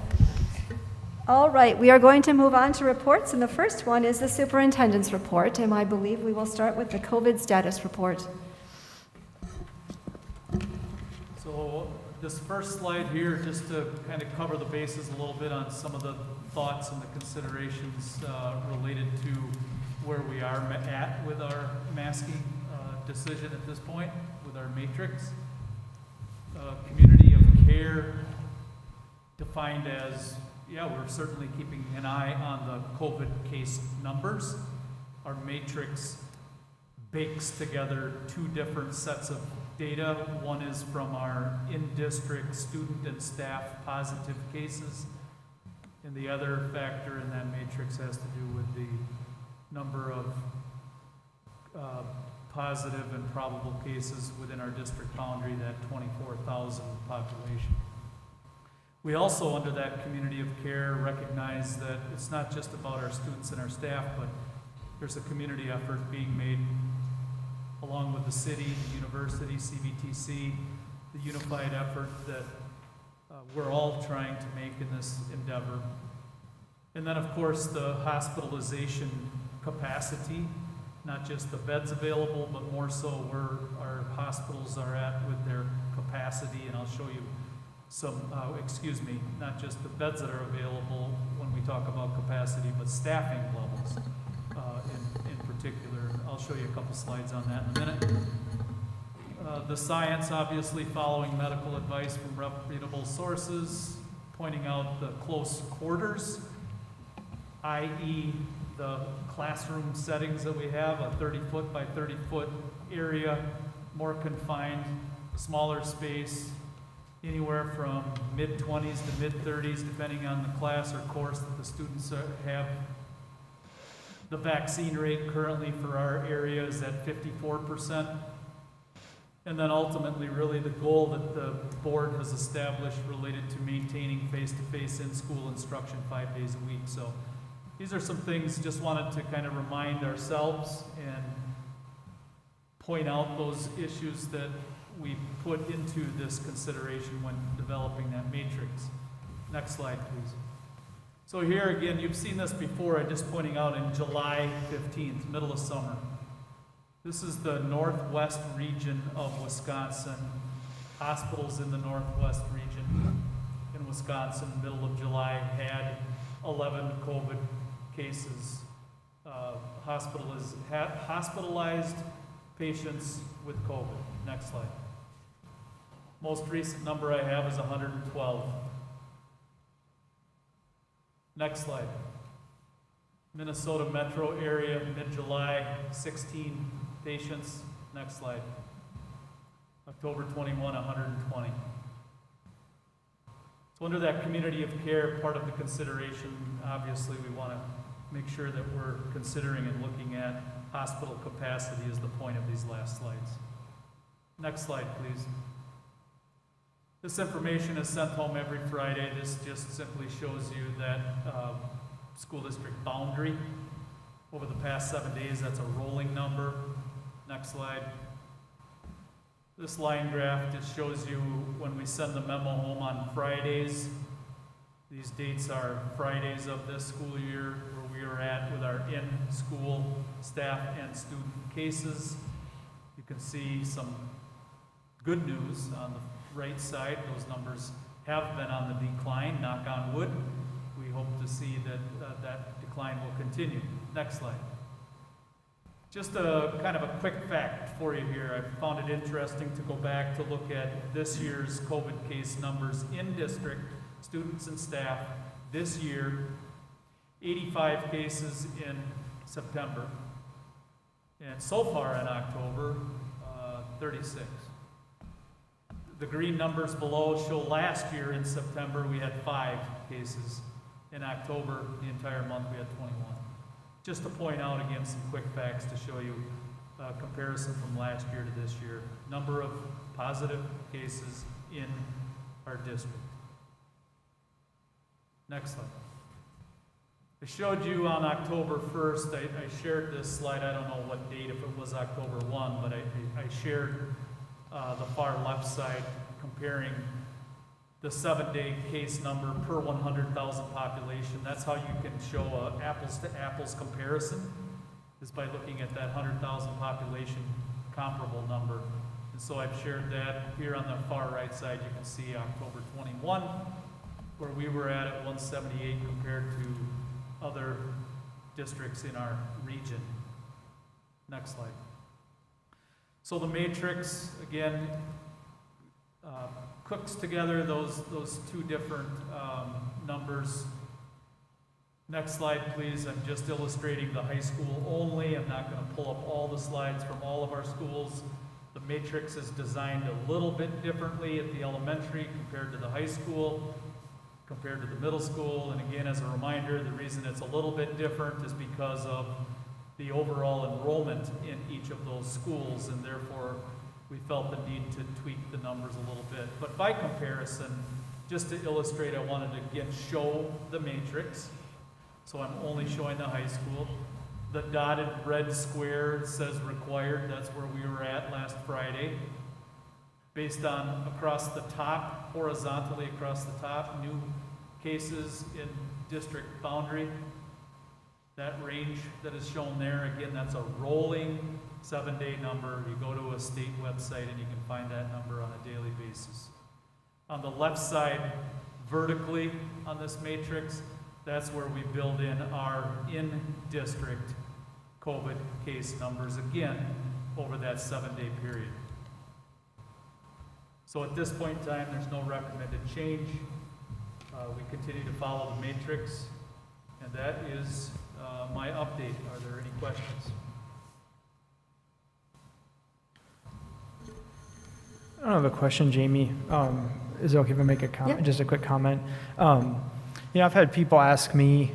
All right, we are going to move on to reports, and the first one is the superintendent's report, and I believe we will start with the COVID status report. So this first slide here, just to kind of cover the bases a little bit on some of the thoughts and the considerations related to where we are at with our masking decision at this point, with our matrix. Community of care defined as, yeah, we're certainly keeping an eye on the COVID case numbers. Our matrix bakes together two different sets of data. One is from our in-district student and staff positive cases, and the other factor in that matrix has to do with the number of positive and probable cases within our district boundary, that 24,000 population. We also, under that community of care, recognize that it's not just about our students and our staff, but there's a community effort being made along with the city, the university, CVTC, the unified effort that we're all trying to make in this endeavor. And then, of course, the hospitalization capacity, not just the beds available, but more so where our hospitals are at with their capacity, and I'll show you some, not just the beds that are available when we talk about capacity, but staffing levels in particular. I'll show you a couple slides on that in a minute. The science, obviously, following medical advice from reputable sources, pointing out the close quarters, i.e. the classroom settings that we have, a 30-foot by 30-foot area, more confined, smaller space, anywhere from mid-20s to mid-30s, depending on the class or course that the students have. The vaccine rate currently for our area is at 54%. And then ultimately, really the goal that the board has established related to maintaining face-to-face in-school instruction 5 days a week. So these are some things just wanted to kind of remind ourselves and point out those issues that we put into this consideration when developing that matrix. Next slide, please. So here again, you've seen this before. I'm just pointing out in July 15th, middle of summer. This is the northwest region of Wisconsin. Hospitals in the northwest region in Wisconsin, middle of July, had 11 COVID cases. Hospitalized patients with COVID. Next slide. Most recent number I have is 112. Next slide. Minnesota metro area, mid-July, 16 patients. Next slide. October 21, 120. So under that community of care, part of the consideration, obviously we want to make sure that we're considering and looking at hospital capacity as the point of these last slides. Next slide, please. This information is sent home every Friday. This just simply shows you that school district boundary over the past 7 days. That's a rolling number. Next slide. This line graph just shows you when we send the memo home on Fridays. These dates are Fridays of this school year where we are at with our in-school staff and student cases. You can see some good news on the right side. Those numbers have been on the decline, knock on wood. We hope to see that that decline will continue. Next slide. Just a kind of a quick fact for you here. I found it interesting to go back to look at this year's COVID case numbers in district, students and staff this year. 85 cases in September. And so far in October, 36. The green numbers below show last year in September, we had 5 cases. In October, the entire month, we had 21. Just to point out again some quick facts to show you a comparison from last year to this year. Number of positive cases in our district. Next slide. I showed you on October 1st, I shared this slide, I don't know what date, if it was October 1, but I shared the far left side comparing the 7-day case number per 100,000 population. That's how you can show a apples to apples comparison, is by looking at that 100,000 population comparable number. And so I've shared that here on the far right side. You can see October 21, where we were at 178 compared to other districts in our region. Next slide. So the matrix, again, cooks together those two different numbers. Next slide, please. I'm just illustrating the high school only. I'm not going to pull up all the slides from all of our schools. The matrix is designed a little bit differently at the elementary compared to the high school, compared to the middle school. And again, as a reminder, the reason it's a little bit different is because of the overall enrollment in each of those schools, and therefore we felt the need to tweak the numbers a little bit. But by comparison, just to illustrate, I wanted to again show the matrix. So I'm only showing the high school. The dotted red square says required. That's where we were at last Friday. Based on across the top, horizontally across the top, new cases in district boundary. That range that is shown there, again, that's a rolling 7-day number. You go to a state website and you can find that number on a daily basis. On the left side, vertically on this matrix, that's where we build in our in-district COVID case numbers, again, over that 7-day period. So at this point in time, there's no recommended change. We continue to follow the matrix, and that is my update. Are there any questions? I don't have a question, Jamie. Is it okay if I make a comment? Yeah. Just a quick comment. I've had people ask me,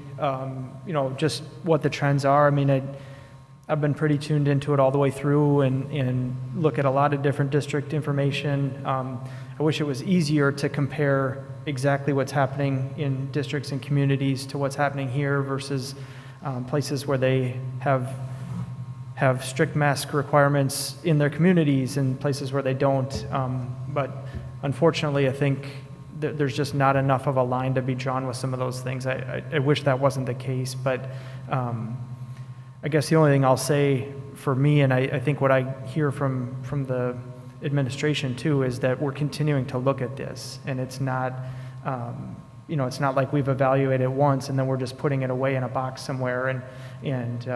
just what the trends are. I mean, I've been pretty tuned into it all the way through and look at a lot of different district information. I wish it was easier to compare exactly what's happening in districts and communities to what's happening here versus places where they have strict mask requirements in their communities and places where they don't. But unfortunately, I think there's just not enough of a line to be drawn with some of those things. I wish that wasn't the case, but I guess the only thing I'll say for me, and I think what I hear from the administration too, is that we're continuing to look at this, and it's not, it's not like we've evaluated it once and then we're just putting it away in a box somewhere. And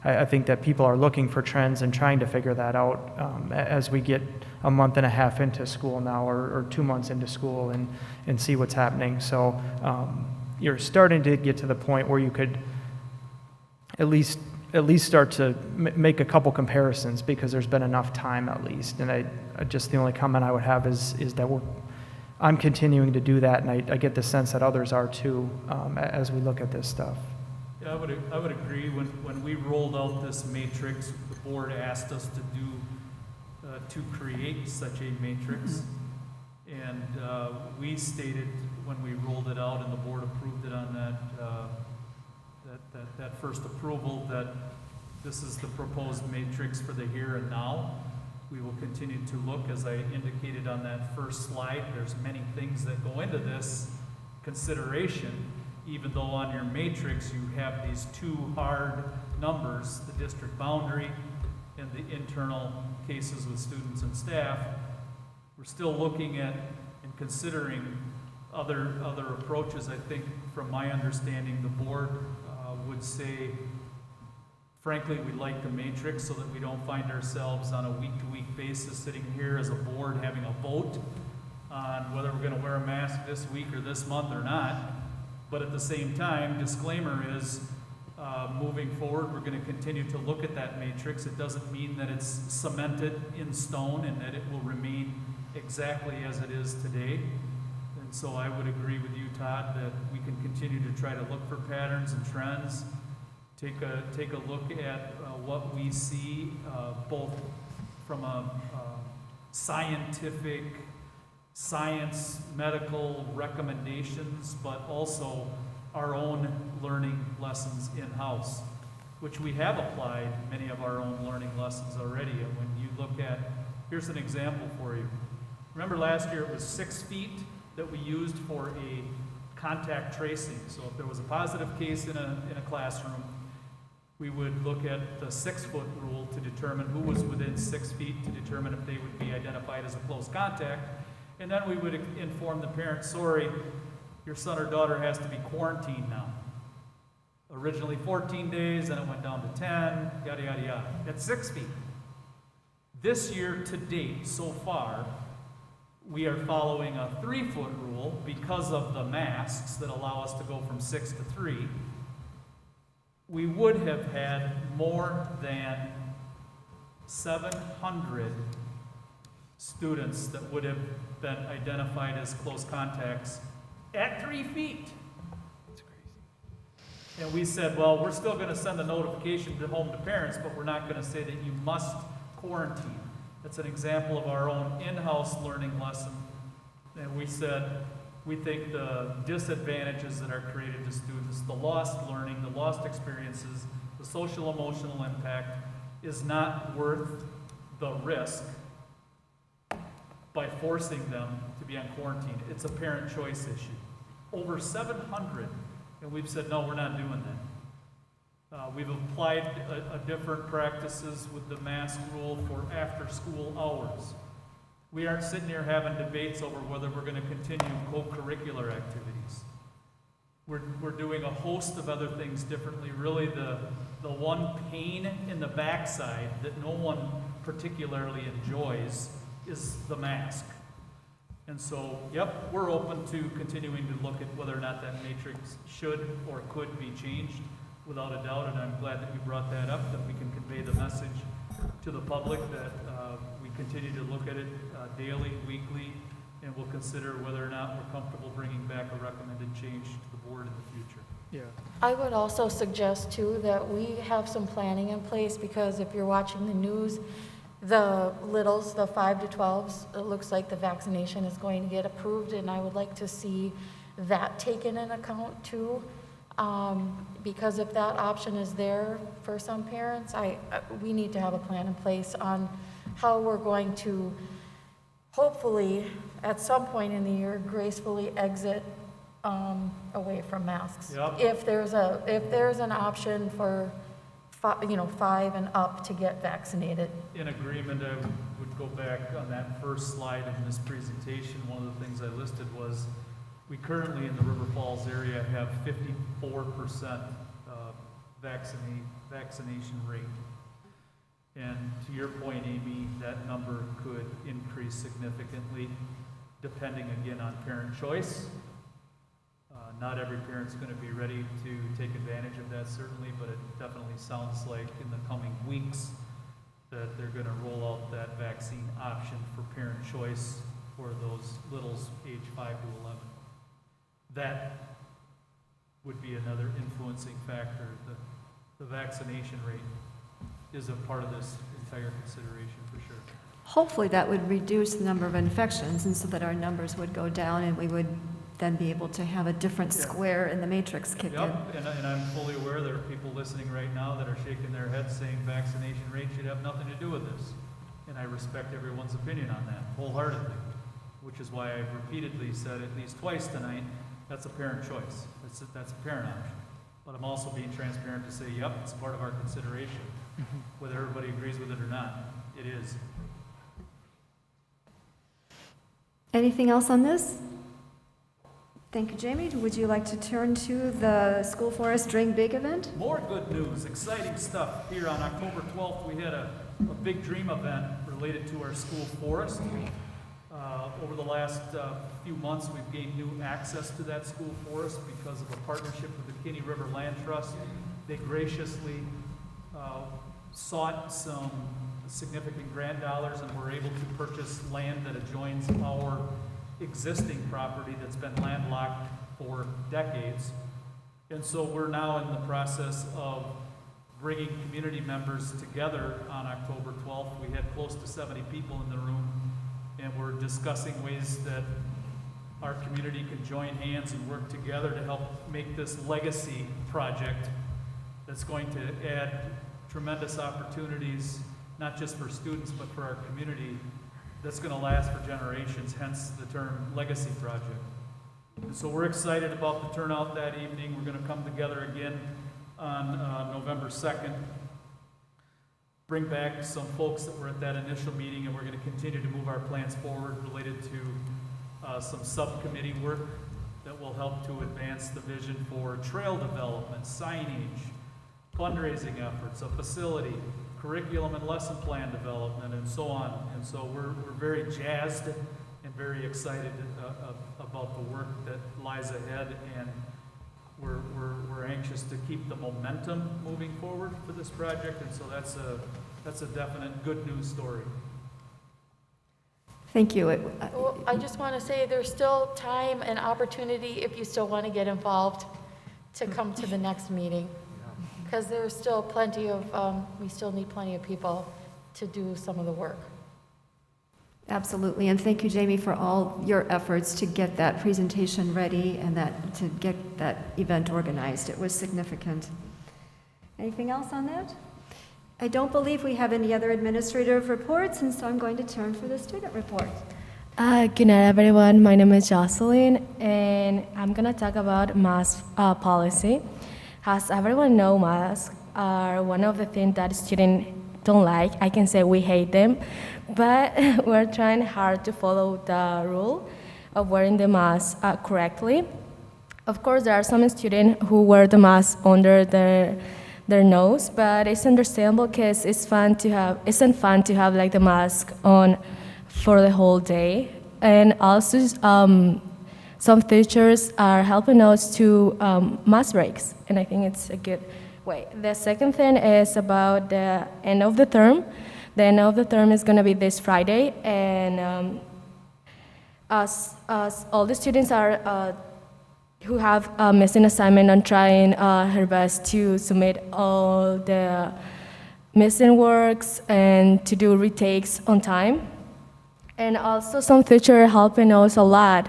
I think that people are looking for trends and trying to figure that out as we get a month and a half into school now, or 2 months into school, and see what's happening. So you're starting to get to the point where you could at least start to make a couple comparisons, because there's been enough time at least. And I just, the only comment I would have is that I'm continuing to do that, and I get the sense that others are too, as we look at this stuff. Yeah, I would agree. When we rolled out this matrix, the board asked us to create such a matrix. And we stated when we rolled it out and the board approved it on that first approval, that this is the proposed matrix for the here and now. We will continue to look, as I indicated on that first slide. There's many things that go into this consideration, even though on your matrix you have these two hard numbers, the district boundary and the internal cases with students and staff. We're still looking at and considering other approaches. I think from my understanding, the board would say, frankly, we like the matrix so that we don't find ourselves on a week-to-week basis sitting here as a board having a vote on whether we're going to wear a mask this week or this month or not. But at the same time, disclaimer is, Moving forward, we're going to continue to look at that matrix. It doesn't mean that it's cemented in stone and that it will remain exactly as it is today. And so I would agree with you, Todd, that we can continue to try to look for patterns and trends, take a look at what we see, both from a scientific, science, medical recommendations, but also our own learning lessons in-house, which we have applied many of our own learning lessons already. And when you look at, here's an example for you. Remember last year it was 6 feet that we used for a contact tracing. So if there was a positive case in a classroom, we would look at the 6-foot rule to determine who was within 6 feet, to determine if they would be identified as a close contact. And then we would inform the parent, sorry, your son or daughter has to be quarantined now. Originally 14 days, then it went down to 10, yada, yada, yada. At 6 feet. This year to date, so far, we are following a 3-foot rule because of the masks that allow us to go from 6 to 3. We would have had more than 700 students that would have been identified as close contacts at 3 feet. That's crazy. And we said, well, we're still going to send a notification to home to parents, but we're not going to say that you must quarantine. That's an example of our own in-house learning lesson. And we said, we think the disadvantages that are created to students, the lost learning, the lost experiences, the social emotional impact is not worth the risk by forcing them to be on quarantine. It's a parent choice issue. Over 700, and we've said, no, we're not doing that. We've applied a different practices with the mask rule for after-school hours. We aren't sitting here having debates over whether we're going to continue co-curricular activities. We're doing a host of other things differently. Really, the one pain in the backside that no one particularly enjoys is the mask. And so, yep, we're open to continuing to look at whether or not that matrix should or could be changed, without a doubt, and I'm glad that you brought that up, that we can convey the message to the public that we continue to look at it daily, weekly, and we'll consider whether or not we're comfortable bringing back a recommended change to the board in the future. Yeah. I would also suggest too that we have some planning in place, because if you're watching the news, the littles, the 5 to 12s, it looks like the vaccination is going to get approved, and I would like to see that taken in account too. Because if that option is there for some parents, we need to have a plan in place on how we're going to hopefully at some point in the year gracefully exit away from masks. Yep. If there's an option for 5 and up to get vaccinated. In agreement, I would go back on that first slide in this presentation. One of the things I listed was we currently in the River Falls area have 54% vaccination rate. And to your point, Amy, that number could increase significantly depending again on parent choice. Not every parent's going to be ready to take advantage of that, certainly, but it definitely sounds like in the coming weeks that they're going to roll out that vaccine option for parent choice for those littles age 5 to 11. That would be another influencing factor. The vaccination rate is a part of this entire consideration for sure. Hopefully that would reduce the number of infections, and so that our numbers would go down and we would then be able to have a different square in the matrix kick in. Yep, and I'm fully aware there are people listening right now that are shaking their heads saying vaccination rate should have nothing to do with this. And I respect everyone's opinion on that wholeheartedly, which is why I've repeatedly said at least twice tonight, that's a parent choice. That's a parent option. But I'm also being transparent to say, yep, it's part of our consideration. Whether everybody agrees with it or not, it is. Anything else on this? Thank you, Jamie. Would you like to turn to the School Forest Dream Big event? More good news, exciting stuff. Here on October 12th, we had a big dream event related to our school forest. Over the last few months, we've gained new access to that school forest because of a partnership with the Kinney River Land Trust They graciously sought some significant grant dollars and were able to purchase land that adjoins our existing property that's been landlocked for decades. And so we're now in the process of bringing community members together on October 12th. We had close to 70 people in the room, and we're discussing ways that our community can join hands and work together to help make this legacy project that's going to add tremendous opportunities, not just for students, but for our community, that's going to last for generations, hence the term legacy project. And so we're excited about the turnout that evening. We're going to come together again on November 2nd, bring back some folks that were at that initial meeting, and we're going to continue to move our plans forward related to some subcommittee work that will help to advance the vision for trail development, signage, fundraising efforts, a facility, curriculum and lesson plan development, and so on. And so we're very jazzed and very excited about the work that lies ahead, and we're anxious to keep the momentum moving forward for this project, and so that's a definite good news story. Thank you. Well, I just want to say there's still time and opportunity if you still want to get involved to come to the next meeting. Because there's still plenty of, we still need plenty of people to do some of the work. Absolutely, and thank you, Jamie, for all your efforts to get that presentation ready and to get that event organized. It was significant. Anything else on that? I don't believe we have any other administrative reports, and so I'm going to turn for the student report. Good night, everyone. My name is Jocelyn, and I'm going to talk about mask policy. As everyone knows, masks are one of the things that students don't like. I can say we hate them, but we're trying hard to follow the rule of wearing the mask correctly. Of course, there are some students who wear the mask under their nose, but it's understandable because isn't fun to have like the mask on for the whole day. And also, some teachers are helping us to mask breaks, and I think it's a good way. The second thing is about the end of the term. The end of the term is going to be this Friday, and as all the students are who have a missing assignment and trying her best to submit all the missing works and to do retakes on time. And also some teachers helping us a lot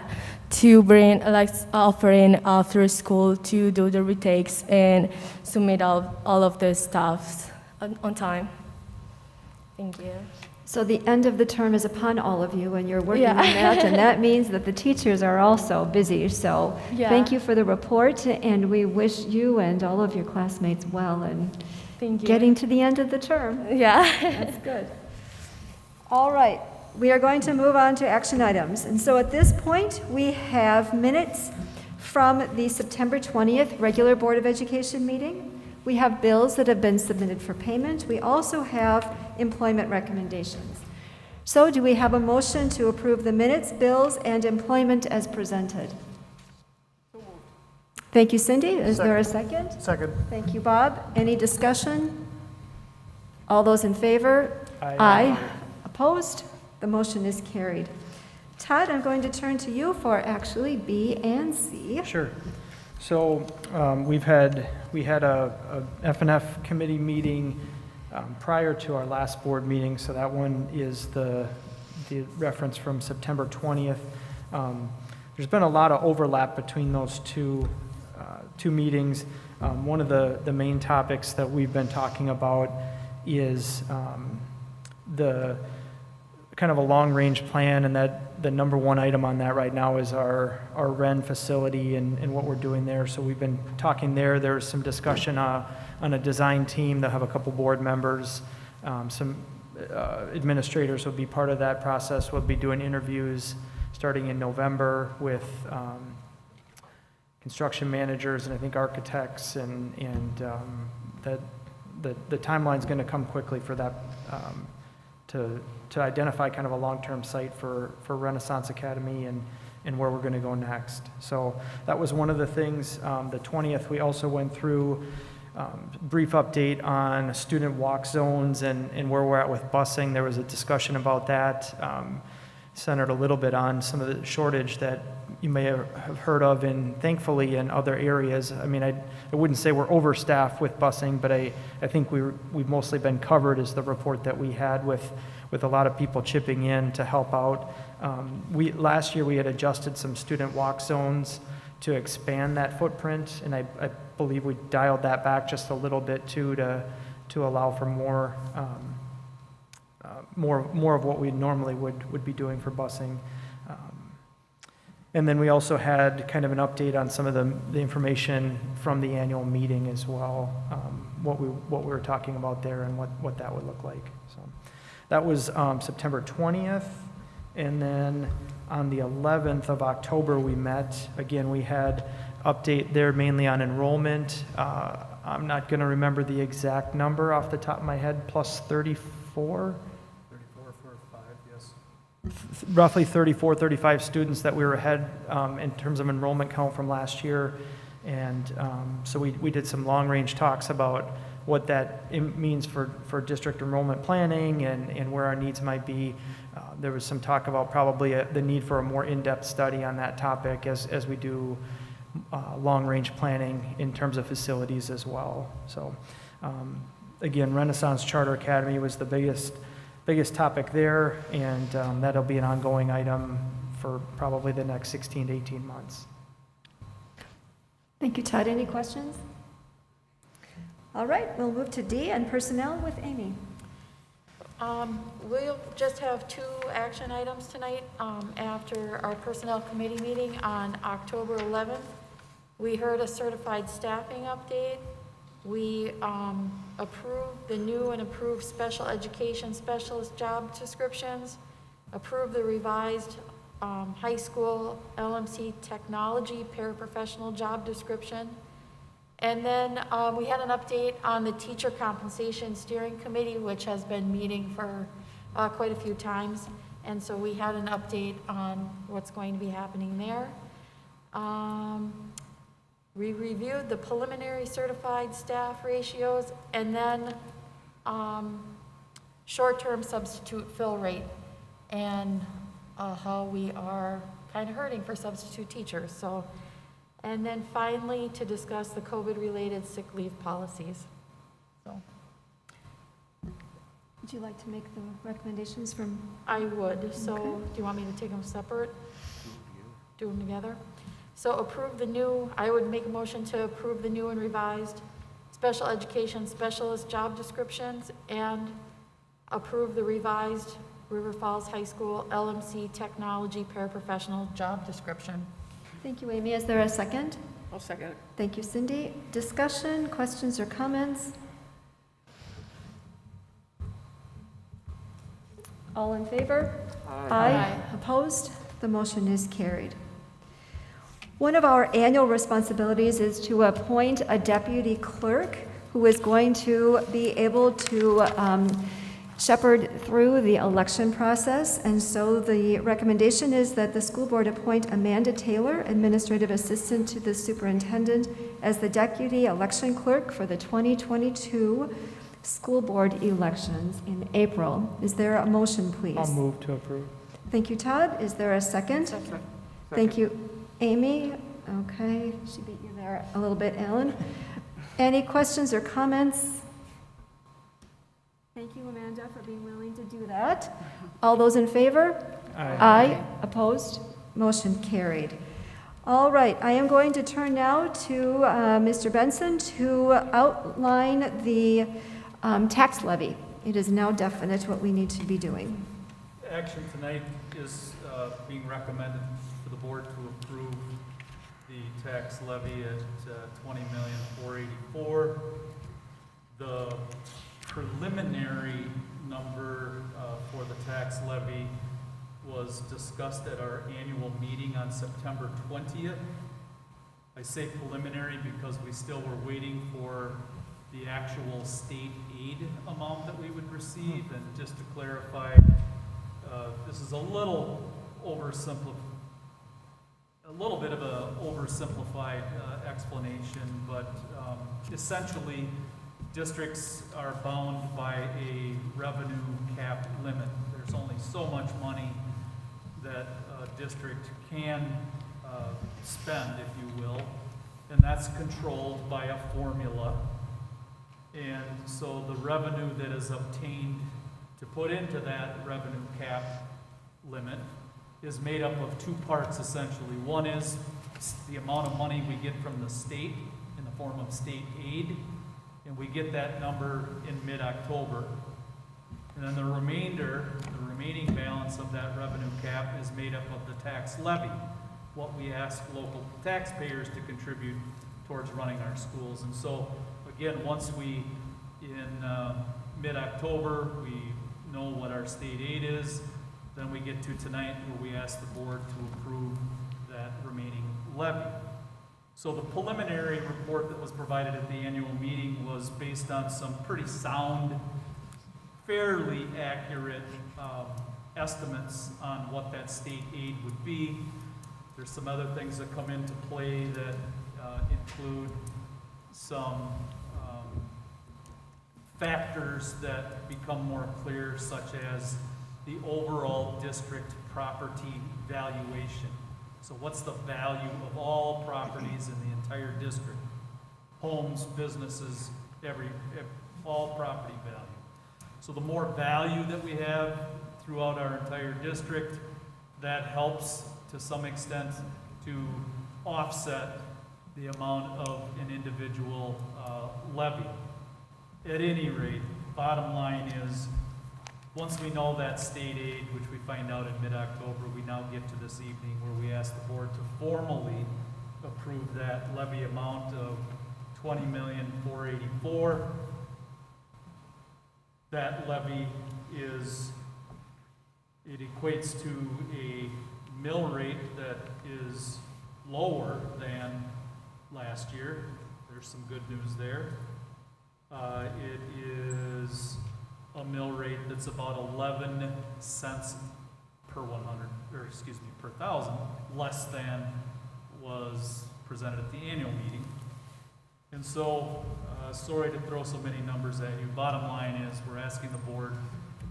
to bring, like offering after school to do the retakes and submit all of the stuff on time. Thank you. So the end of the term is upon all of you, and you're working on that, and that means that the teachers are also busy. So thank you for the report, and we wish you and all of your classmates well in getting to the end of the term. Yeah. That's good. All right. We are going to move on to action items. And so at this point, we have minutes from the September 20th regular Board of Education meeting. We have bills that have been submitted for payment. We also have employment recommendations. So do we have a motion to approve the minutes, bills, and employment as presented? Thank you, Cindy. Is there a second? Second. Thank you, Bob. Any discussion? All those in favor? Aye. Opposed? The motion is carried. Todd, I'm going to turn to you for actually B and C. Sure. So we had a F&F committee meeting prior to our last board meeting, so that one is the reference from September 20th. There's been a lot of overlap between those two meetings. One of the main topics that we've been talking about is the kind of a long-range plan, and that the number one item on that right now is our Wren facility and what we're doing there. So we've been talking there. There's some discussion on a design team. They'll have a couple board members. Some administrators will be part of that process. We'll be doing interviews starting in November with construction managers and I think architects, and that the timeline's going to come quickly for that to identify kind of a long-term site for Renaissance Academy and where we're going to go next. So that was one of the things. The 20th, we also went through brief update on student walk zones and where we're at with busing. There was a discussion about that, centered a little bit on some of the shortage that you may have heard of, and thankfully in other areas. I mean, I wouldn't say we're overstaffed with busing, but I think we've mostly been covered, is the report that we had with a lot of people chipping in to help out. Last year we had adjusted some student walk zones to expand that footprint, and I believe we dialed that back just a little bit too, to allow for more of what we normally would be doing for busing. And then we also had kind of an update on some of the information from the annual meeting as well, what we were talking about there and what that would look like. So that was September 20th, and then on the 11th of October we met. Again, we had update there mainly on enrollment. I'm not going to remember the exact number off the top of my head, plus 34? 34 for 5, yes. Roughly 34, 35 students that we were ahead in terms of enrollment count from last year. And so we did some long-range talks about what that means for district enrollment planning and where our needs might be. There was some talk about probably the need for a more in-depth study on that topic as we do long-range planning in terms of facilities as well. So again, Renaissance Charter Academy was the biggest topic there, and that'll be an ongoing item for probably the next 16 to 18 months. Thank you, Todd. Any questions? All right, we'll move to D and personnel with Amy. We'll just have 2 action items tonight. After our personnel committee meeting on October 11th, we heard a certified staffing update. We approved the new and improved special education specialist job descriptions, approved the revised high school LMC technology paraprofessional job description. And then we had an update on the teacher compensation steering committee, which has been meeting for quite a few times. And so we had an update on what's going to be happening there. We reviewed the preliminary certified staff ratios, and then short-term substitute fill rate, and how we are kind of hurting for substitute teachers. So, and then finally, to discuss the COVID-related sick leave policies. So, Would you like to make the recommendations from? I would. So, Okay. do you want me to take them separate? Do them together? So approve the new, I would make a motion to approve the new and revised special education specialist job descriptions, and approve the revised River Falls High School LMC technology paraprofessional job description. Thank you, Amy. Is there a second? I'll second it. Thank you, Cindy. Discussion, questions, or comments? All in favor? Aye. Opposed? The motion is carried. One of our annual responsibilities is to appoint a deputy clerk who is going to be able to shepherd through the election process. And so the recommendation is that the school board appoint Amanda Taylor, administrative assistant to the superintendent, as the deputy election clerk for the 2022 school board elections in April. Is there a motion, please? I'll move to approve. Thank you, Todd. Is there a second? Second. Thank you, Amy. Okay, she beat you there a little bit, Ellen. Any questions or comments? Thank you, Amanda, for being willing to do that. All those in favor? Aye. Opposed? Motion carried. All right, I am going to turn now to Mr. Benson to outline the tax levy. It is now definite what we need to be doing. Action tonight is being recommended for the board to approve the tax levy at $20,484,000. The preliminary number for the tax levy was discussed at our annual meeting on September 20th. I say preliminary because we still were waiting for the actual state aid amount that we would receive. And just to clarify, this is a little a little bit of a oversimplified explanation, but essentially, districts are bound by a revenue cap limit. There's only so much money that a district can spend, if you will, and that's controlled by a formula. And so the revenue that is obtained to put into that revenue cap limit is made up of two parts essentially. One is the amount of money we get from the state in the form of state aid, and we get that number in mid-October. And then the remaining balance of that revenue cap is made up of the tax levy, what we ask local taxpayers to contribute towards running our schools. And so, again, once we, in mid-October, we know what our state aid is, then we get to tonight where we ask the board to approve that remaining levy. So the preliminary report that was provided at the annual meeting was based on some pretty sound, fairly accurate estimates on what that state aid would be. There's some other things that come into play that include some factors that become more clear, such as the overall district property valuation. So what's the value of all properties in the entire district? Homes, businesses, all property value. So the more value that we have throughout our entire district, that helps to some extent to offset the amount of an individual levy. At any rate, bottom line is, once we know that state aid, which we find out in mid-October, we now get to this evening where we ask the board to formally approve that levy amount of $20,484,000. That levy it equates to a mill rate that is lower than last year. There's some good news there. It is a mill rate that's about 11 cents per 1,000 less than was presented at the annual meeting. And so, sorry to throw so many numbers at you. Bottom line is, we're asking the board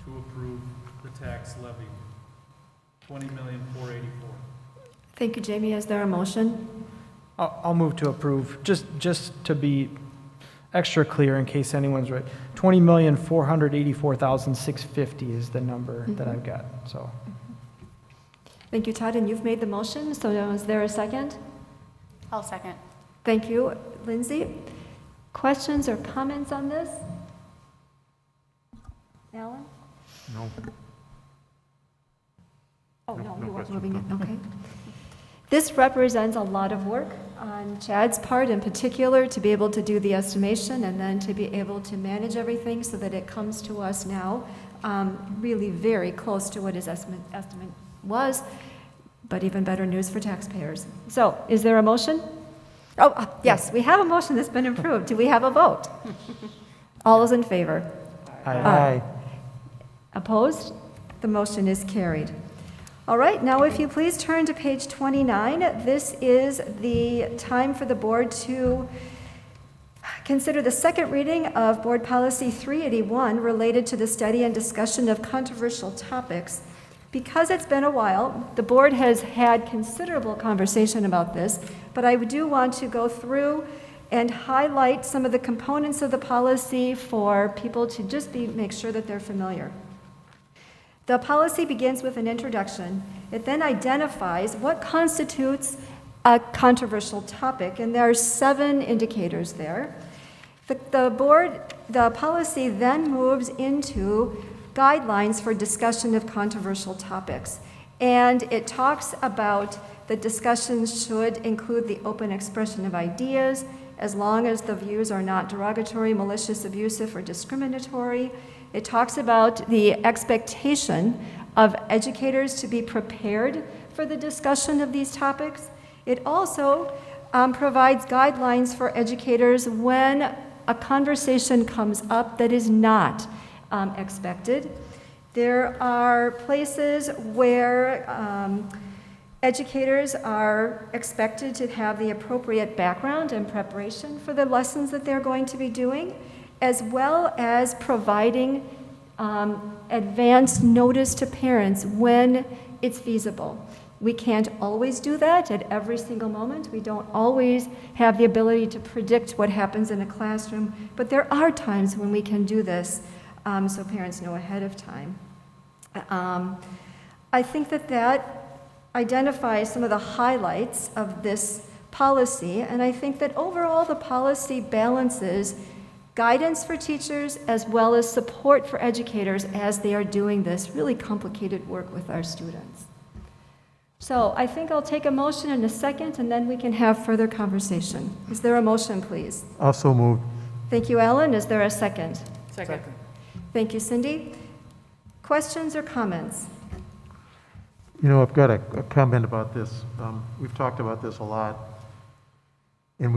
to approve the tax levy, $20,484,000. Thank you, Jamie. Is there a motion? I'll move to approve, just to be extra clear in case anyone's right. $20,484,650 is the number that I've got, so. Thank you, Todd, and you've made the motion, so is there a second? I'll second. Thank you, Lindsay. Questions or comments on this? Alan? No. Oh, no, No you weren't question. moving it, okay. This represents a lot of work on Chad's part in particular to be able to do the estimation and then to be able to manage everything so that it comes to us now really very close to what his estimate was, but even better news for taxpayers. So, is there a motion? Oh, yes, we have a motion that's been approved. Do we have a vote? All those in favor? Aye. Opposed? The motion is carried. All right, now if you please turn to page 29. This is the time for the board to consider the second reading of Board Policy 381 related to the study and discussion of controversial topics. Because it's been a while, the board has had considerable conversation about this, but I do want to go through and highlight some of the components of the policy for people to just make sure that they're familiar. The policy begins with an introduction. It then identifies what constitutes a controversial topic, and there are 7 indicators there. The policy then moves into guidelines for discussion of controversial topics, and it talks about the discussions should include the open expression of ideas, as long as the views are not derogatory, malicious, abusive, or discriminatory. It talks about the expectation of educators to be prepared for the discussion of these topics. It also provides guidelines for educators when a conversation comes up that is not expected. There are places where Educators are expected to have the appropriate background and preparation for the lessons that they're going to be doing, as well as providing advance notice to parents when it's feasible. We can't always do that at every single moment. We don't always have the ability to predict what happens in a classroom, but there are times when we can do this so parents know ahead of time. I think that identifies some of the highlights of this policy, and I think that overall the policy balances guidance for teachers as well as support for educators as they are doing this really complicated work with our students. So I think I'll take a motion in a second, and then we can have further conversation. Is there a motion, please? Also moved. Thank you, Ellen. Is there a second? Second. Thank you, Cindy. Questions or comments? You know, I've got a comment about this. We've talked about this a lot. And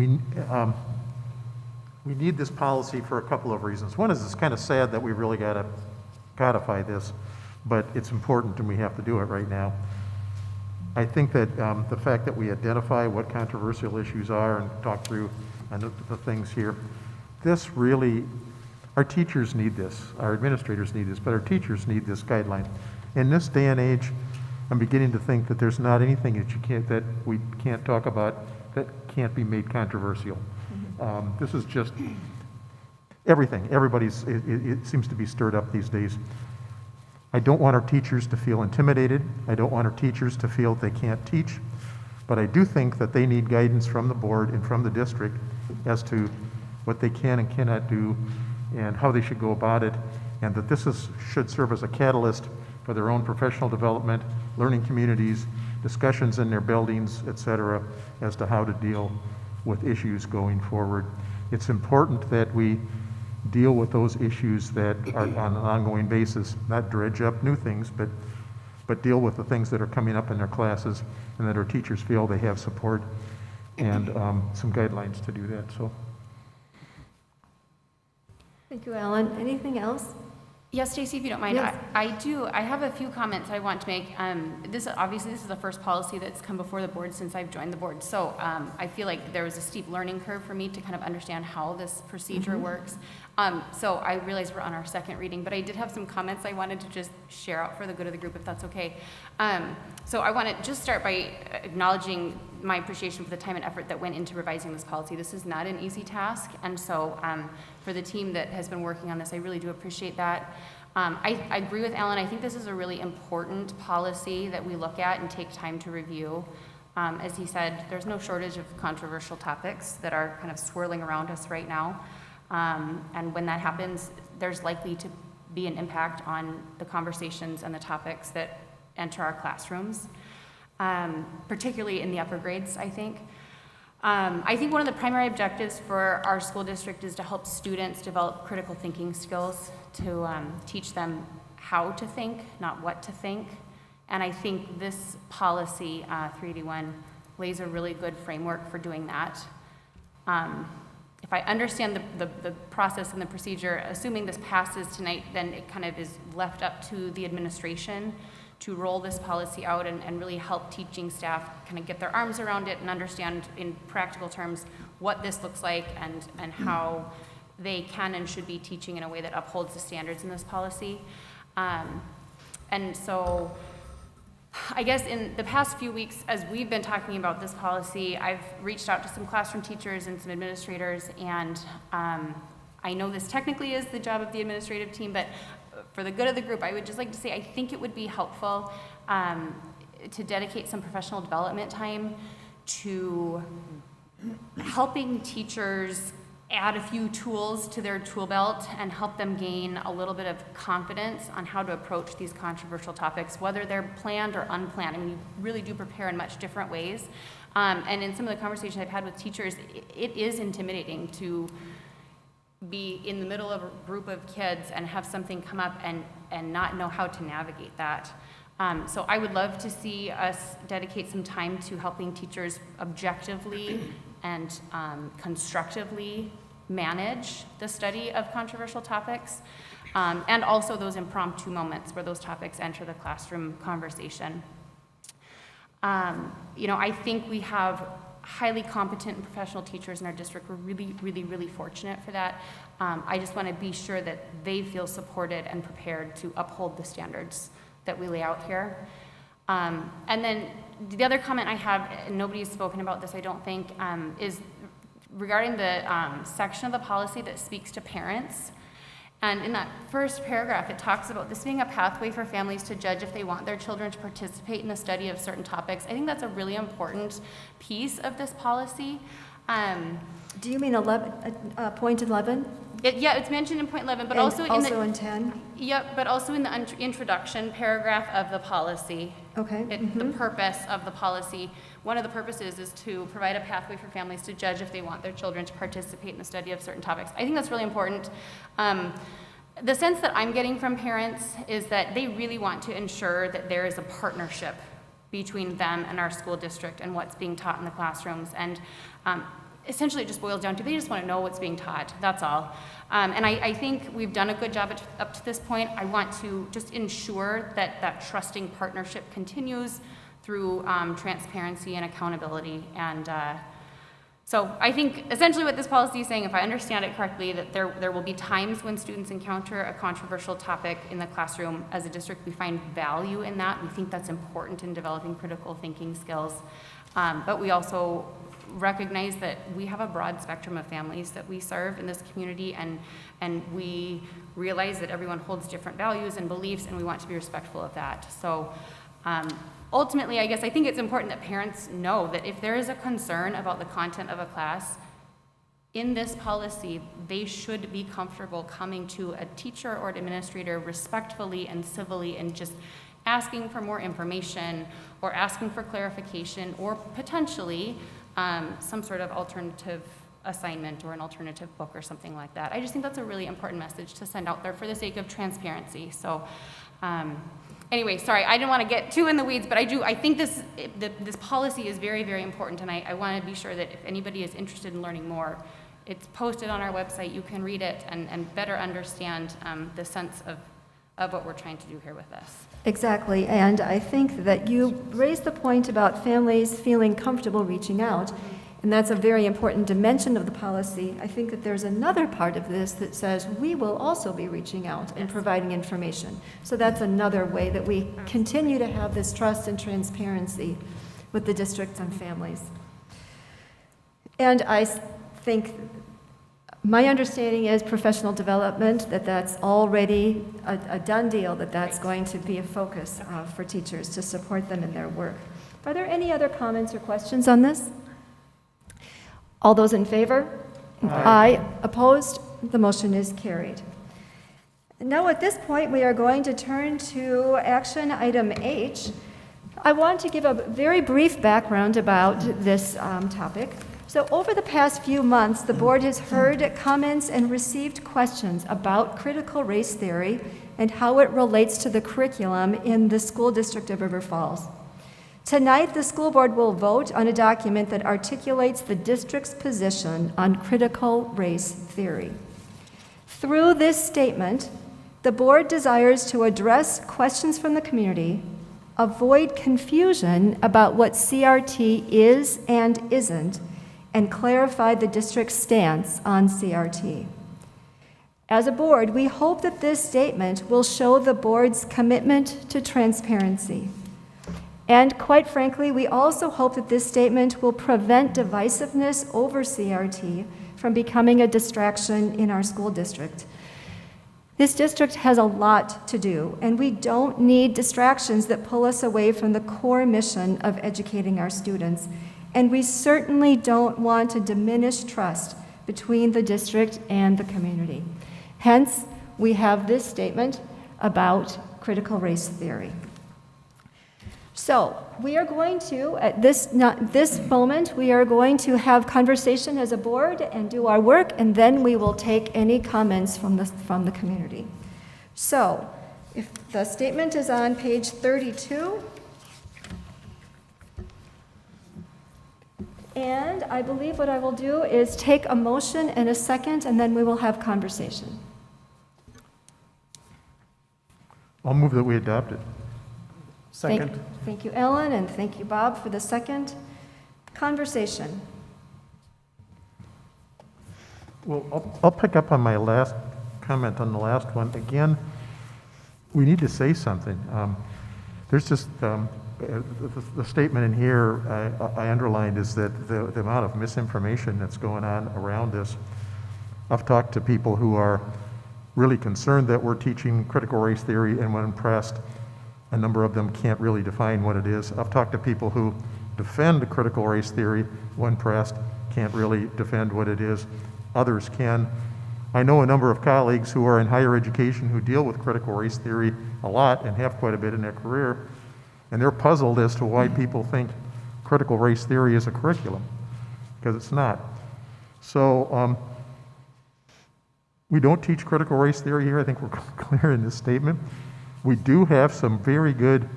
we need this policy for a couple of reasons. One is it's kind of sad that we really got to codify this, but it's important and we have to do it right now. I think that the fact that we identify what controversial issues are and talk through the things here, this really, our teachers need this, our administrators need this, but our teachers need this guideline. In this day and age, I'm beginning to think that there's not anything that we can't talk about that can't be made controversial. This is just everything. It seems to be stirred up these days. I don't want our teachers to feel intimidated. I don't want our teachers to feel they can't teach. But I do think that they need guidance from the board and from the district as to what they can and cannot do and how they should go about it, and that this should serve as a catalyst for their own professional development, learning communities, discussions in their buildings, et cetera, as to how to deal with issues going forward. It's important that we deal with those issues that are on an ongoing basis, not dredge up new things, but deal with the things that are coming up in their classes, and that our teachers feel they have support and some guidelines to do that. So, Thank you, Alan. Anything else? Yes, Stacy, if you don't mind, Yes. I have a few comments I want to make. Obviously, this is the first policy that's come before the board since I've joined the board. So I feel like there was a steep learning curve for me to kind of understand how this procedure works. So I realize we're on our second reading, but I did have some comments I wanted to just share out for the good of the group, if that's okay. So I want to just start by acknowledging my appreciation for the time and effort that went into revising this policy. This is not an easy task, and so for the team that has been working on this, I really do appreciate that. I agree with Alan. I think this is a really important policy that we look at and take time to review. As he said, there's no shortage of controversial topics that are kind of swirling around us right now. And when that happens, there's likely to be an impact on the conversations and the topics that enter our classrooms, particularly in the upper grades, I think. I think one of the primary objectives for our school district is to help students develop critical thinking skills, to teach them how to think, not what to think. And I think this policy, 381, lays a really good framework for doing that. If I understand the process and the procedure, assuming this passes tonight, then it kind of is left up to the administration to roll this policy out and really help teaching staff kind of get their arms around it and understand in practical terms what this looks like and how they can and should be teaching in a way that upholds the standards in this policy. And so I guess in the past few weeks, as we've been talking about this policy, I've reached out to some classroom teachers and some administrators, and I know this technically is the job of the administrative team, but for the good of the group, I would just like to say I think it would be helpful to dedicate some professional development time to helping teachers add a few tools to their tool belt and help them gain a little bit of confidence on how to approach these controversial topics, whether they're planned or unplanned. I mean, you really do prepare in much different ways. And in some of the conversations I've had with teachers, it is intimidating to be in the middle of a group of kids and have something come up and not know how to navigate that. So I would love to see us dedicate some time to helping teachers objectively and constructively manage the study of controversial topics, and also those impromptu moments where those topics enter the classroom conversation. I think we have highly competent and professional teachers in our district. We're really, really, really fortunate for that. I just want to be sure that they feel supported and prepared to uphold the standards that we lay out here. And then the other comment I have, and nobody's spoken about this, I don't think, is regarding the section of the policy that speaks to parents. And in that first paragraph, it talks about this being a pathway for families to judge if they want their children to participate in the study of certain topics. I think that's a really important piece of this policy. Do you mean 11, point 11? Yeah, it's mentioned in point 11, but And also in 10? Yep, but also in the introduction paragraph of the policy. Okay. The purpose of the policy, one of the purposes is to provide a pathway for families to judge if they want their children to participate in the study of certain topics. I think that's really important. The sense that I'm getting from parents is that they really want to ensure that there is a partnership between them and our school district and what's being taught in the classrooms. And essentially it just boils down to they just want to know what's being taught, that's all. And I think we've done a good job up to this point. I want to just ensure that that trusting partnership continues through transparency and accountability. And so I think essentially what this policy is saying, if I understand it correctly, that there will be times when students encounter a controversial topic in the classroom. As a district, we find value in that. We think that's important in developing critical thinking skills. But we also recognize that we have a broad spectrum of families that we serve in this community, and we realize that everyone holds different values and beliefs, and we want to be respectful of that. So ultimately, I guess I think it's important that parents know that if there is a concern about the content of a class, in this policy, they should be comfortable coming to a teacher or an administrator respectfully and civilly and just asking for more information or asking for clarification or potentially some sort of alternative assignment or an alternative book or something like that. I just think that's a really important message to send out there for the sake of transparency. So anyway, sorry, I didn't want to get too in the weeds, but I think this policy is very, very important, and I want to be sure that if anybody is interested in learning more, it's posted on our website. You can read it and better understand the sense of what we're trying to do here with this. Exactly, and I think that you raised the point about families feeling comfortable reaching out, and that's a very important dimension of the policy. I think that there's another part of this that says we will also be reaching out and providing information. So that's another way that we continue to have this trust and transparency with the districts and families. And I think my understanding is professional development, that's already a done deal, that's going to be a focus for teachers to support them in their work. Are there any other comments or questions on this? All those in favor? Aye. Opposed? The motion is carried. Now at this point, we are going to turn to action item H. I want to give a very brief background about this topic. So over the past few months, the board has heard comments and received questions about critical race theory and how it relates to the curriculum in the school district of River Falls. Tonight, the school board will vote on a document that articulates the district's position on critical race theory. Through this statement, the board desires to address questions from the community, avoid confusion about what CRT is and isn't, and clarify the district's stance on CRT. As a board, we hope that this statement will show the board's commitment to transparency. And quite frankly, we also hope that this statement will prevent divisiveness over CRT from becoming a distraction in our school district. This district has a lot to do, and we don't need distractions that pull us away from the core mission of educating our students. And we certainly don't want to diminish trust between the district and the community. Hence, we have this statement about critical race theory. So we are going to, at this moment, we are going to have conversation as a board and do our work, and then we will take any comments from the community. So if the statement is on page 32, and I believe what I will do is take a motion and a second, and then we will have conversation. I'll move that we adopt it. Second. Thank you, Ellen, and thank you, Bob, for the second. Conversation. Well, I'll pick up on my last comment on the last one. Again, we need to say something. There's just, the statement in here I underlined is that the amount of misinformation that's going on around this. I've talked to people who are really concerned that we're teaching critical race theory, and when pressed, a number of them can't really define what it is. I've talked to people who defend critical race theory when pressed, can't really defend what it is. Others can. I know a number of colleagues who are in higher education who deal with critical race theory a lot and have quite a bit in their career, and they're puzzled as to why people think critical race theory is a curriculum, because it's not. So we don't teach critical race theory here. I think we're clear in this statement. We do have some very good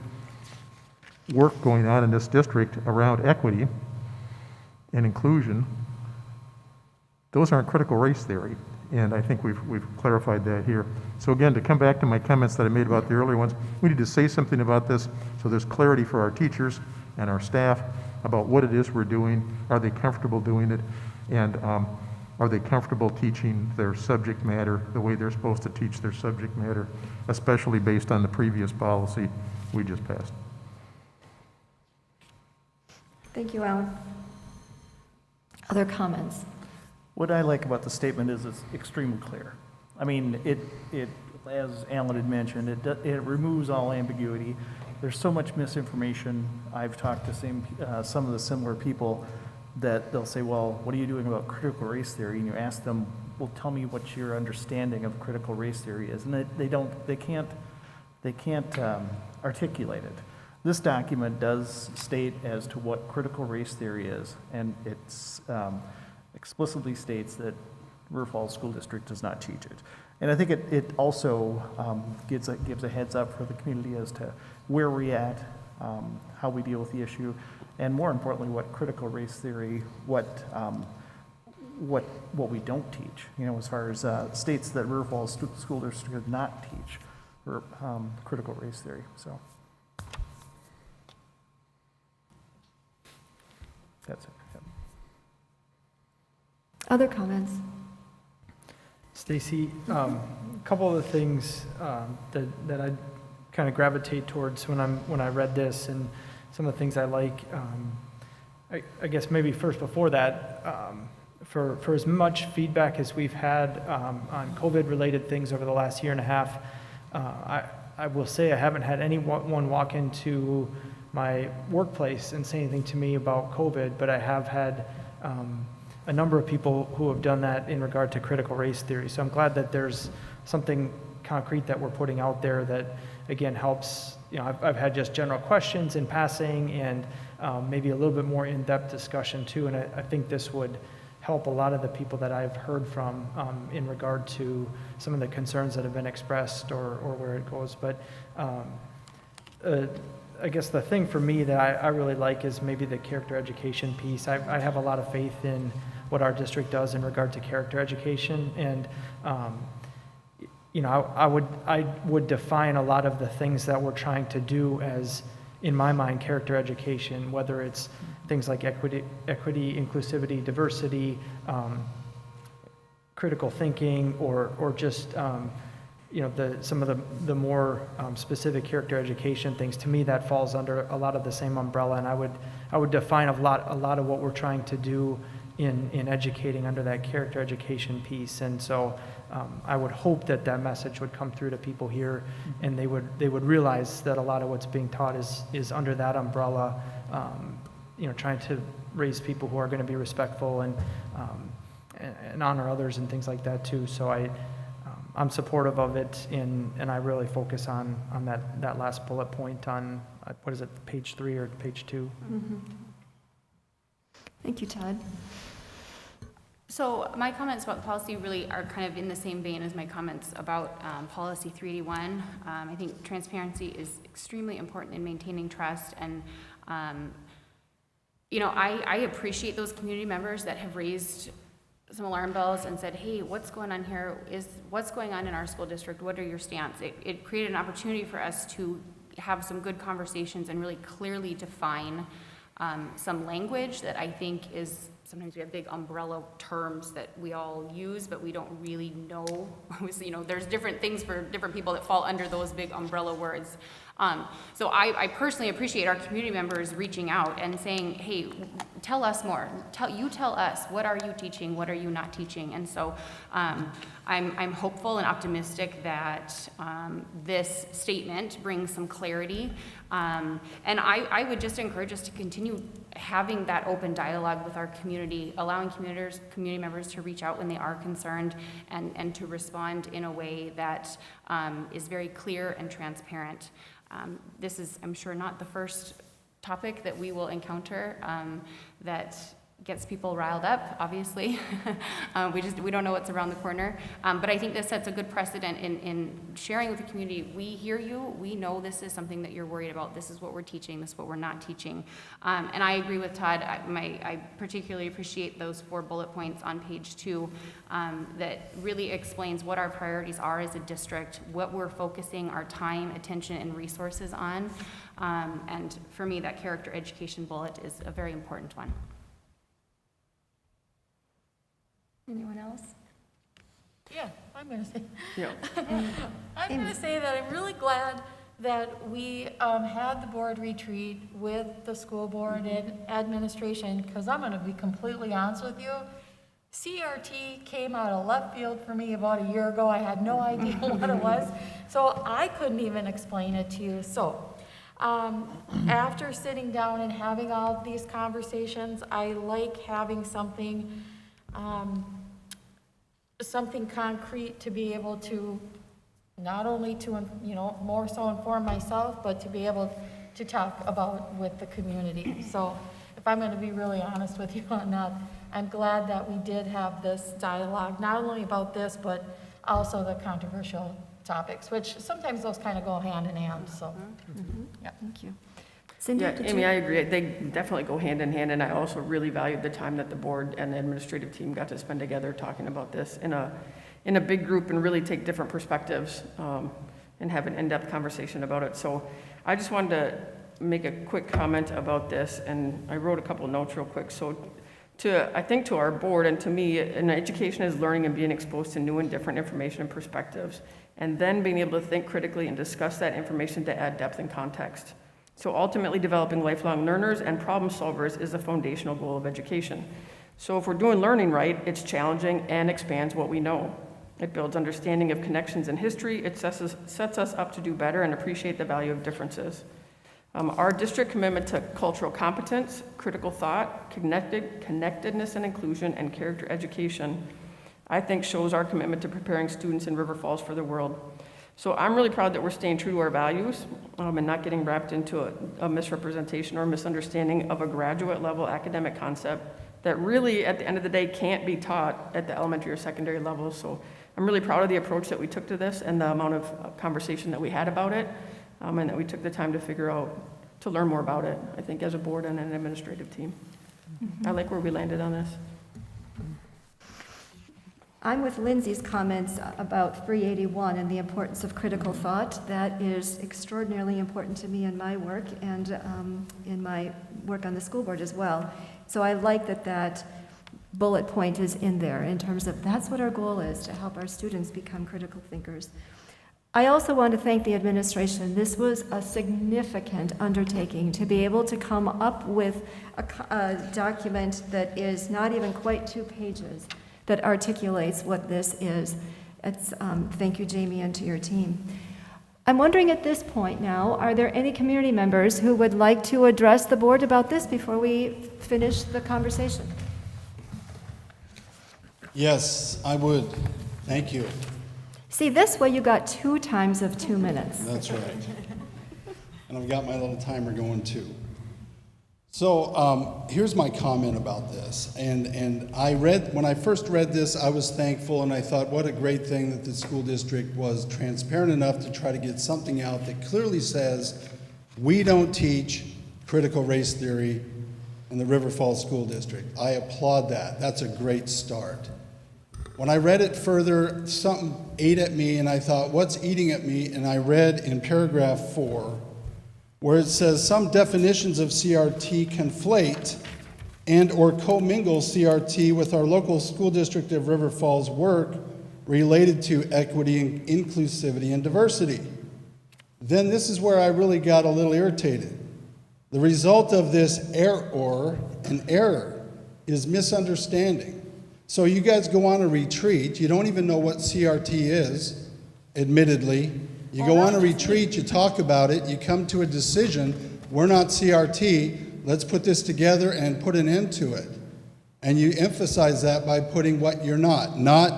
work going on in this district around equity and inclusion. Those aren't critical race theory, and I think we've clarified that here. So again, to come back to my comments that I made about the earlier ones, we need to say something about this so there's clarity for our teachers and our staff about what it is we're doing. Are they comfortable doing it? And are they comfortable teaching their subject matter the way they're supposed to teach their subject matter, especially based on the previous policy we just passed? Thank you, Alan. Other comments? What I like about the statement is it's extremely clear. I mean, it as Alan had mentioned, it removes all ambiguity. There's so much misinformation. I've talked to some of the similar people that they'll say, well, what are you doing about critical race theory? And you ask them, well, tell me what your understanding of critical race theory is. And they can't articulate it. This document does state as to what critical race theory is, and it's explicitly states that River Falls School District does not teach it. And I think it also gives a heads up for the community as to where we're at, how we deal with the issue, and more importantly, what critical race theory, what we don't teach. You know, as far as states that River Falls School District does not teach critical race theory. So that's it. Yep. Other comments? Stacy, a couple of the things that I kind of gravitate towards when I read this, and some of the things I like. I guess maybe first before that, for as much feedback as we've had on COVID-related things over the last year and a half, I will say I haven't had anyone walk into my workplace and say anything to me about COVID, but I have had a number of people who have done that in regard to critical race theory. So I'm glad that there's something concrete that we're putting out there that, again, helps. You know, I've had just general questions in passing and maybe a little bit more in-depth discussion too, and I think this would help a lot of the people that I've heard from in regard to some of the concerns that have been expressed or where it goes. But I guess the thing for me that I really like is maybe the character education piece. I have a lot of faith in what our district does in regard to character education, and you know, I would define a lot of the things that we're trying to do as, in my mind, character education, whether it's things like equity, inclusivity, diversity, critical thinking, or just you know, some of the more specific character education things. To me, that falls under a lot of the same umbrella, and I would define a lot of what we're trying to do in educating under that character education piece. And so I would hope that message would come through to people here, and they would realize that a lot of what's being taught is under that umbrella, you know, trying to raise people who are going to be respectful and honor others and things like that too. So I'm supportive of it, and I really focus on that last bullet point on, what is it, page 3 or page 2? Mm-hmm. Thank you, Todd. So my comments about the policy really are kind of in the same vein as my comments about policy 381. I think transparency is extremely important in maintaining trust, and you know, I appreciate those community members that have raised some alarm bells and said, hey, what's going on here? What's going on in our school district? What are your stance? It created an opportunity for us to have some good conversations and really clearly define some language that I think is, sometimes we have big umbrella terms that we all use, but we don't really know. There's different things for different people that fall under those big umbrella words. So I personally appreciate our community members reaching out and saying, hey, tell us more. Tell us, what are you teaching? What are you not teaching? And so I'm hopeful and optimistic that this statement brings some clarity. And I would just encourage us to continue having that open dialogue with our community, allowing community members to reach out when they are concerned and to respond in a way that is very clear and transparent. This is, I'm sure, not the first topic that we will encounter that gets people riled up, obviously. We don't know what's around the corner. But I think this sets a good precedent in sharing with the community. We hear you. We know this is something that you're worried about. This is what we're teaching. This is what we're not teaching. And I agree with Todd. I particularly appreciate those 4 bullet points on page 2 that really explains what our priorities are as a district, what we're focusing our time, attention, and resources on. And for me, that character education bullet is a very important one. Anyone else? Yeah, I'm going to say. Yeah. I'm going to say that I'm really glad that we had the board retreat with the school board and administration, because I'm going to be completely honest with you. CRT came out of left field for me about a year ago. I had no idea what it was, so I couldn't even explain it to you. So after sitting down and having all of these conversations, I like having something concrete to be able to not only to, more so inform myself, but to be able to talk about with the community. So if I'm going to be really honest with you on that, I'm glad that we did have this dialogue, not only about this, but also the controversial topics, which sometimes those kind of go hand in hand, so. Yeah. Thank you. Cindy, Yeah, Amy, I agree. They definitely go hand in hand, and I also really valued the time that the board and the administrative team got to spend together talking about this in a big group and really take different perspectives and have an in-depth conversation about it. So I just wanted to make a quick comment about this, and I wrote a couple of notes real quick. So I think to our board and to me, education is learning and being exposed to new and different information and perspectives, and then being able to think critically and discuss that information to add depth and context. So ultimately, developing lifelong learners and problem solvers is the foundational goal of education. So if we're doing learning right, it's challenging and expands what we know. It builds understanding of connections in history. It sets us up to do better and appreciate the value of differences. Our district commitment to cultural competence, critical thought, connectedness and inclusion, and character education, I think shows our commitment to preparing students in River Falls for the world. So I'm really proud that we're staying true to our values and not getting wrapped into a misrepresentation or misunderstanding of a graduate level academic concept that really, at the end of the day, can't be taught at the elementary or secondary level. So I'm really proud of the approach that we took to this and the amount of conversation that we had about it, and that we took the time to figure out, to learn more about it, I think, as a board and an administrative team. I like where we landed on this. I'm with Lindsay's comments about 381 and the importance of critical thought. That is extraordinarily important to me in my work and in my work on the school board as well. So I like that bullet point is in there in terms of that's what our goal is, to help our students become critical thinkers. I also want to thank the administration. This was a significant undertaking to be able to come up with a document that is not even quite 2 pages that articulates what this is. Thank you, Jamie, and to your team. I'm wondering at this point now, are there any community members who would like to address the board about this before we finish the conversation? Yes, I would. Thank you. See, this way you got 2 times of 2 minutes. That's right. And I've got my little timer going too. So here's my comment about this. And when I first read this, I was thankful, and I thought, what a great thing that the school district was transparent enough to try to get something out that clearly says, we don't teach critical race theory in the River Falls School District. I applaud that. That's a great start. When I read it further, something ate at me, and I thought, what's eating at me? And I read in paragraph 4, where it says some definitions of CRT conflate and or commingle CRT with our local school district of River Falls work related to equity and inclusivity and diversity. Then this is where I really got a little irritated. The result of this error is misunderstanding. So you guys go on a retreat, you don't even know what CRT is, admittedly. You go on a retreat, you talk about it, you come to a decision, we're not CRT, let's put this together and put an end to it. And you emphasize that by putting what you're not. Not,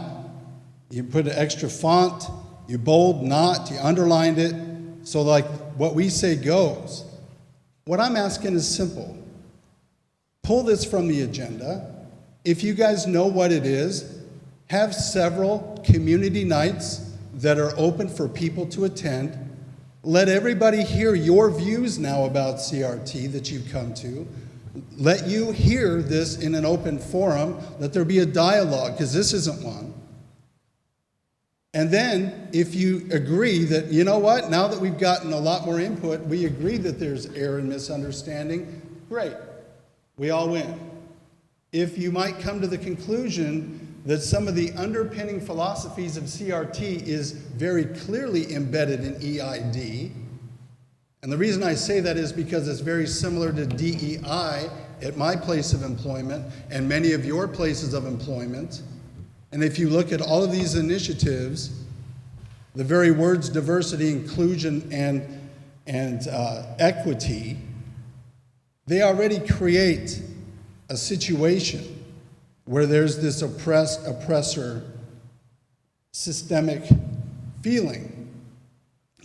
you put an extra font, you bold not, you underlined it, so like what we say goes. What I'm asking is simple. Pull this from the agenda. If you guys know what it is, have several community nights that are open for people to attend. Let everybody hear your views now about CRT that you've come to. Let you hear this in an open forum. Let there be a dialogue, because this isn't one. And then, if you agree that, you know what, now that we've gotten a lot more input, we agree that there's error and misunderstanding, great. We all win. If you might come to the conclusion that some of the underpinning philosophies of CRT is very clearly embedded in EID, and the reason I say that is because it's very similar to DEI at my place of employment and many of your places of employment. And if you look at all of these initiatives, the very words diversity, inclusion, and equity, they already create a situation where there's this oppressor systemic feeling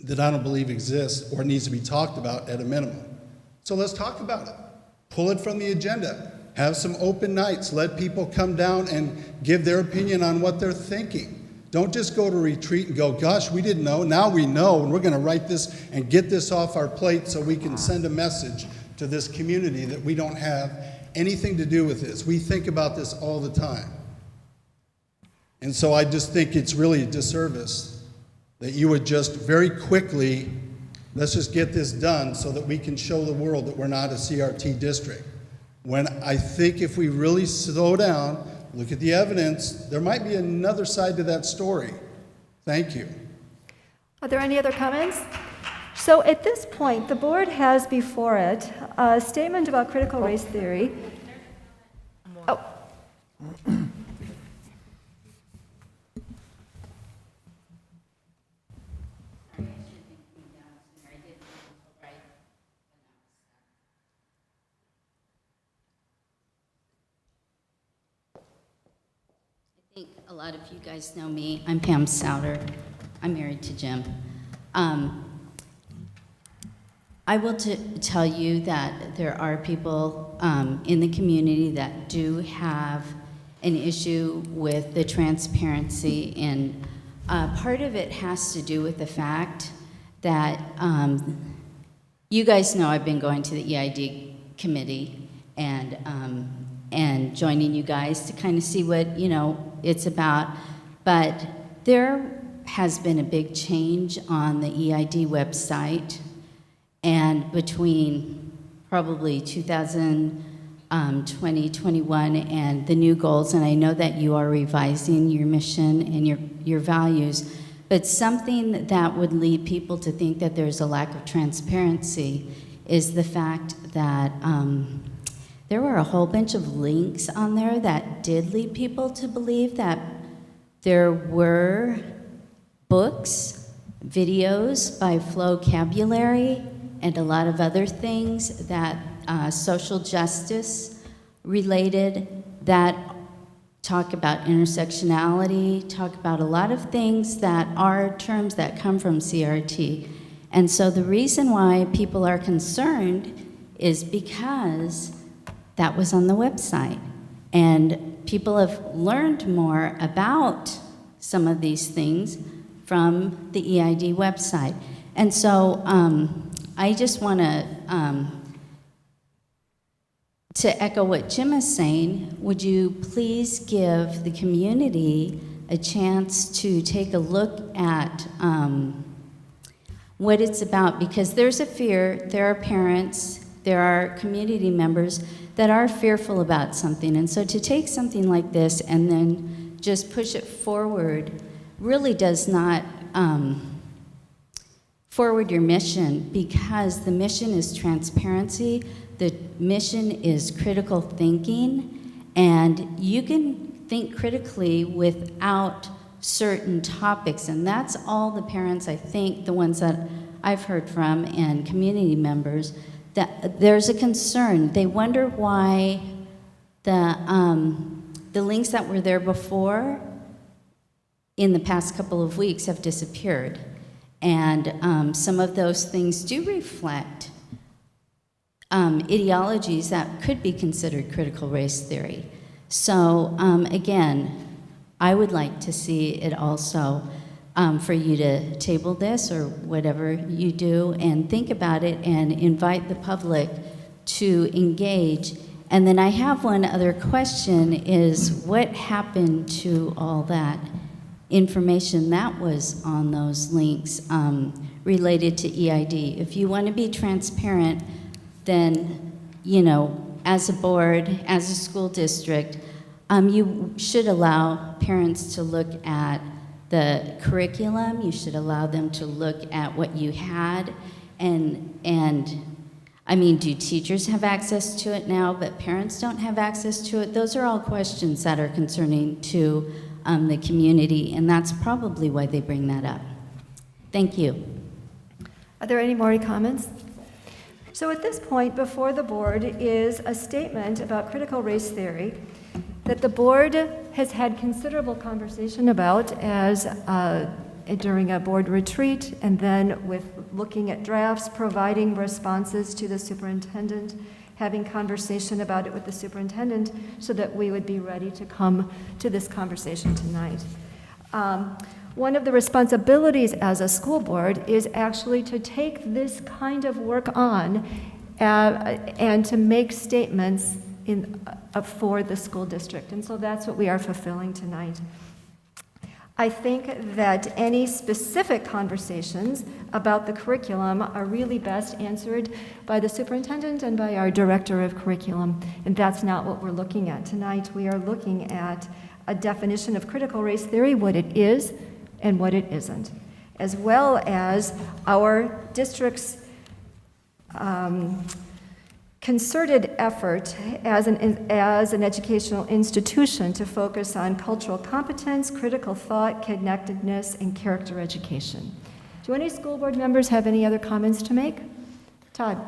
that I don't believe exists or needs to be talked about at a minimum. So let's talk about it. Pull it from the agenda. Have some open nights. Let people come down and give their opinion on what they're thinking. Don't just go to retreat and go, gosh, we didn't know. Now we know, and we're going to write this and get this off our plate so we can send a message to this community that we don't have anything to do with this. We think about this all the time. And so I just think it's really a disservice that you would just very quickly, let's just get this done so that we can show the world that we're not a CRT district. When I think if we really slow down, look at the evidence, there might be another side to that story. Thank you. Are there any other comments? So at this point, the board has before it a statement about critical race theory. Oh. I think a lot of you guys know me. I'm Pam Souter. I'm married to Jim. I will tell you that there are people in the community that do have an issue with the transparency, and part of it has to do with the fact that you guys know I've been going to the EID committee and joining you guys to kind of see what it's about, but there has been a big change on the EID website. And between probably 2020, 21, and the new goals, and I know that you are revising your mission and your values, but something that would lead people to think that there's a lack of transparency is the fact that there were a whole bunch of links on there that did lead people to believe that there were books, videos by Flocabulary, and a lot of other things that social justice related, that talk about intersectionality, talk about a lot of things that are terms that come from CRT. And so the reason why people are concerned is because that was on the website. And people have learned more about some of these things from the EID website. And so I just want to echo what Jim is saying. Would you please give the community a chance to take a look at what it's about, because there's a fear, there are parents, there are community members that are fearful about something. And so to take something like this and then just push it forward really does not forward your mission, because the mission is transparency, the mission is critical thinking, and you can think critically without certain topics. And that's all the parents, I think, the ones that I've heard from, and community members, that there's a concern. They wonder why the links that were there before in the past couple of weeks have disappeared. And some of those things do reflect ideologies that could be considered critical race theory. So again, I would like to see it also for you to table this or whatever you do and think about it and invite the public to engage. And then I have one other question, is what happened to all that information that was on those links related to EID? If you want to be transparent, then, you know, as a board, as a school district, you should allow parents to look at the curriculum. You should allow them to look at what you had. And I mean, do teachers have access to it now, but parents don't have access to it? Those are all questions that are concerning to the community, and that's probably why they bring that up. Thank you. Are there any more comments? So at this point, before the board is a statement about critical race theory that the board has had considerable conversation about as during a board retreat, and then with looking at drafts, providing responses to the superintendent, having conversation about it with the superintendent so that we would be ready to come to this conversation tonight. One of the responsibilities as a school board is actually to take this kind of work on and to make statements for the school district. And so that's what we are fulfilling tonight. I think that any specific conversations about the curriculum are really best answered by the superintendent and by our director of curriculum. And that's not what we're looking at tonight. We are looking at a definition of critical race theory, what it is and what it isn't, as well as our district's concerted effort as an educational institution to focus on cultural competence, critical thought, connectedness, and character education. Do any school board members have any other comments to make? Todd.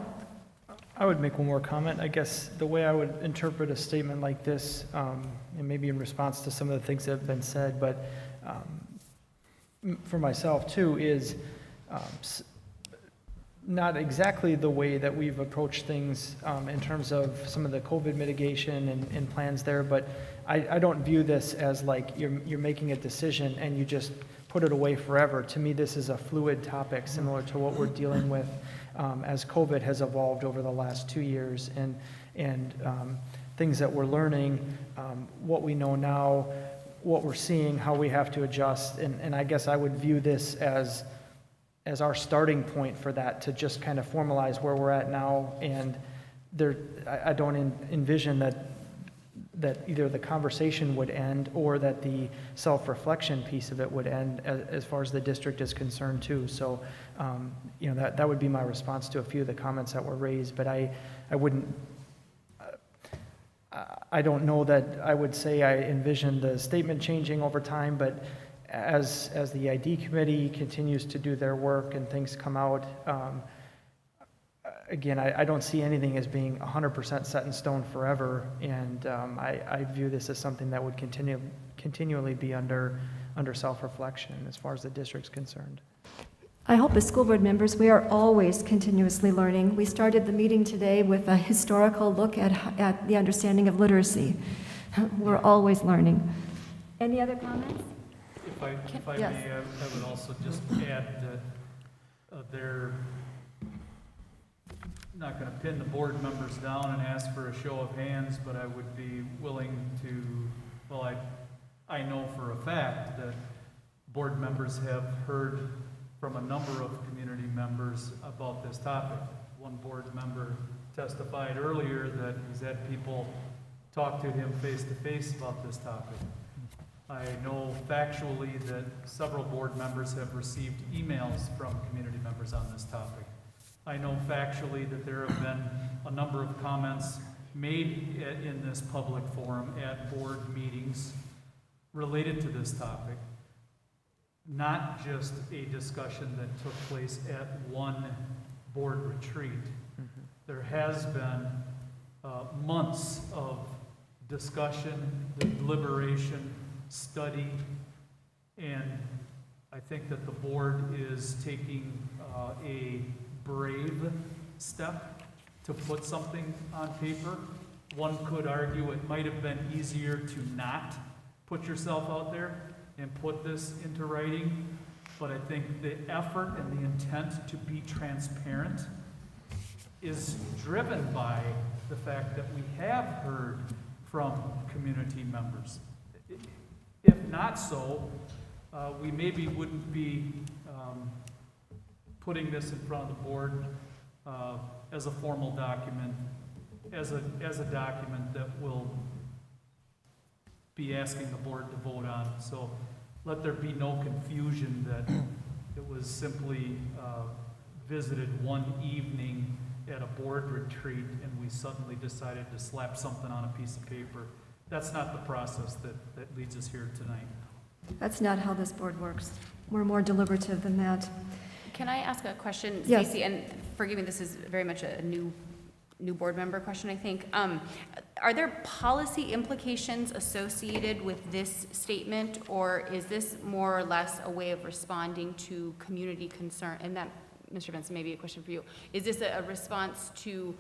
I would make one more comment. I guess the way I would interpret a statement like this, and maybe in response to some of the things that have been said, but for myself too, is not exactly the way that we've approached things in terms of some of the COVID mitigation and plans there, but I don't view this as like you're making a decision and you just put it away forever. To me, this is a fluid topic similar to what we're dealing with as COVID has evolved over the last 2 years, and things that we're learning, what we know now, what we're seeing, how we have to adjust, and I guess I would view this as our starting point for that, to just kind of formalize where we're at now. And I don't envision that either the conversation would end or that the self-reflection piece of it would end as far as the district is concerned too. So, you know, that would be my response to a few of the comments that were raised, but I wouldn't, I don't know that I would say I envision the statement changing over time, but as the ID committee continues to do their work and things come out, again, I don't see anything as being 100% set in stone forever, and I view this as something that would continually be under self-reflection as far as the district's concerned. I hope as school board members, we are always continuously learning. We started the meeting today with a historical look at the understanding of literacy. We're always learning. Any other comments? If I Yes. may, I would also just add that they're not going to pin the board members down and ask for a show of hands, but I would be willing to, well, I know for a fact that board members have heard from a number of community members about this topic. One board member testified earlier that he's had people talk to him face-to-face about this topic. I know factually that several board members have received emails from community members on this topic. I know factually that there have been a number of comments made in this public forum at board meetings related to this topic, not just a discussion that took place at one board retreat. There has been months of discussion, deliberation, study, and I think that the board is taking a brave step to put something on paper. One could argue it might have been easier to not put yourself out there and put this into writing, but I think the effort and the intent to be transparent is driven by the fact that we have heard from community members. If not so, we maybe wouldn't be putting this in front of the board as a formal document, as a document that will be asking the board to vote on. So let there be no confusion that it was simply visited one evening at a board retreat and we suddenly decided to slap something on a piece of paper. That's not the process that leads us here tonight. That's not how this board works. We're more deliberative than that. Can I ask a question, Yes. Stacy? And forgive me, this is very much a new board member question, I think. Are there policy implications associated with this statement, or is this more or less a way of responding to community concern? And that, Mr. Benson, maybe a question for you. Is this a response to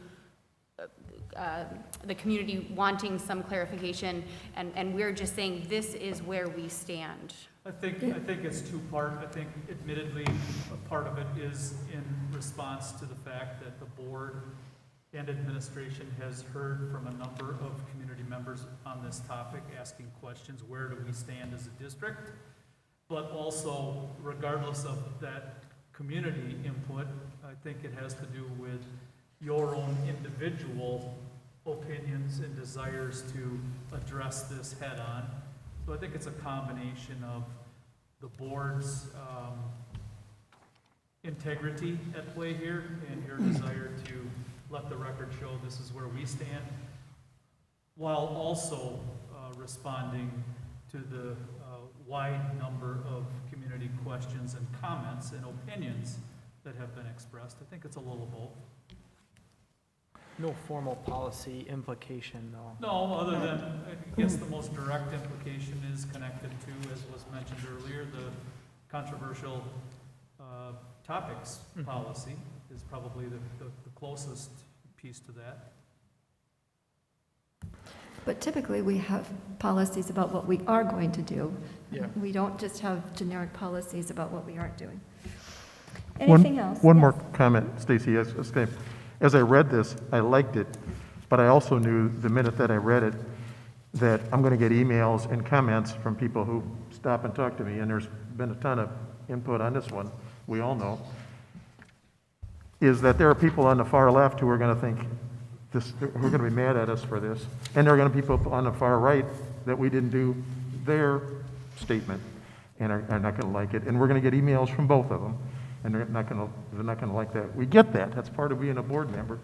the community wanting some clarification, and we're just saying this is where we stand? I think it's two-part. I think admittedly, a part of it is in response to the fact that the board and administration has heard from a number of community members on this topic, asking questions, where do we stand as a district? But also, regardless of that community input, I think it has to do with your own individual opinions and desires to address this head-on. So I think it's a combination of the board's integrity at play here and your desire to let the record show this is where we stand, while also responding to the wide number of community questions and comments and opinions that have been expressed. I think it's a little of both. No formal policy implication, though. No, other than, I guess the most direct implication is connected to, as was mentioned earlier, the controversial topics policy is probably the closest piece to that. But typically, we have policies about what we are going to do. Yeah. We don't just have generic policies about what we aren't doing. Anything else? One Yes. more comment, Stacy. As I read this, I liked it, but I also knew the minute that I read it that I'm going to get emails and comments from people who stop and talk to me, and there's been a ton of input on this one, we all know, is that there are people on the far left who are going to think, who are going to be mad at us for this, and there are going to be people on the far right that we didn't do their statement and are not going to like it, and we're going to get emails from both of them. And they're not going to like that. We get that. That's part of being a board member,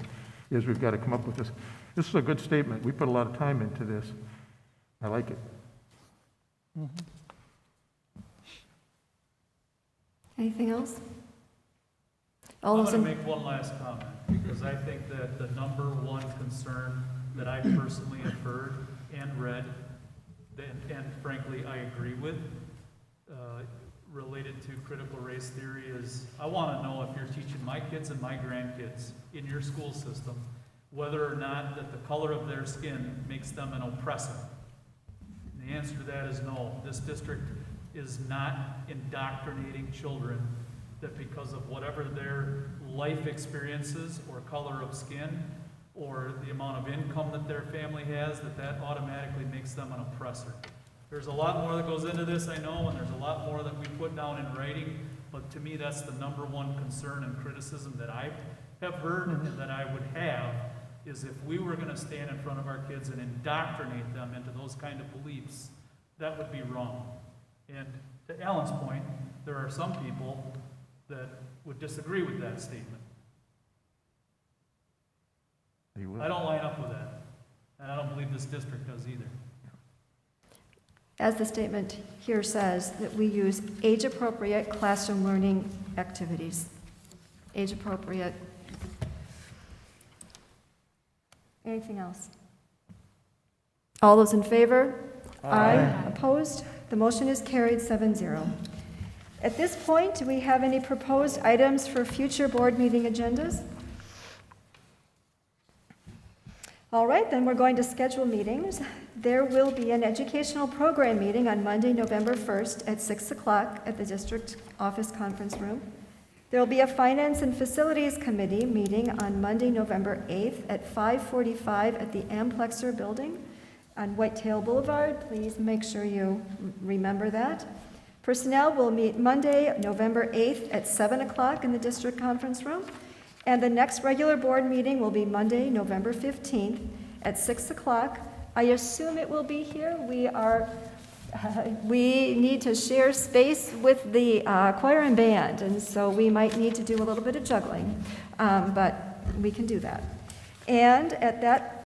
is we've got to come up with this. This is a good statement. We put a lot of time into this. I like it. Anything else? I'm going to make one last comment, because I think that the number one concern that I personally have heard and read, and frankly I agree with, related to critical race theory is, I want to know if you're teaching my kids and my grandkids in your school system, whether or not that the color of their skin makes them an oppressor. And the answer to that is no. This district is not indoctrinating children that because of whatever their life experiences or color of skin or the amount of income that their family has, that automatically makes them an oppressor. There's a lot more that goes into this, I know, and there's a lot more that we put down in writing, But to me, that's the number one concern and criticism that I have heard and that I would have, is if we were gonna stand in front of our kids and indoctrinate them into those kind of beliefs, that would be wrong. And to Alan's point, there are some people that would disagree with that statement. I don't line up with that, and I don't believe this district does either. As the statement here says, that we use age-appropriate classroom learning activities. Age-appropriate. Anything else? All those in favor? Aye. Opposed? The motion is carried 7-0. At this point, do we have any proposed items for future board meeting agendas? All right, then we're going to schedule meetings. There will be an educational program meeting on Monday, November 1st at 6 o'clock at the district office conference room. There will be a Finance and Facilities Committee meeting on Monday, November 8th at 5:45 at the Amplexer Building on Whitetail Boulevard. Please make sure you remember that. Personnel will meet Monday, November 8th at 7 o'clock in the district conference room. And the next regular board meeting will be Monday, November 15th at 6 o'clock. I assume it will be here. We need to share space with the choir and band, and so we might need to do a little bit of juggling, but we can do that. And at that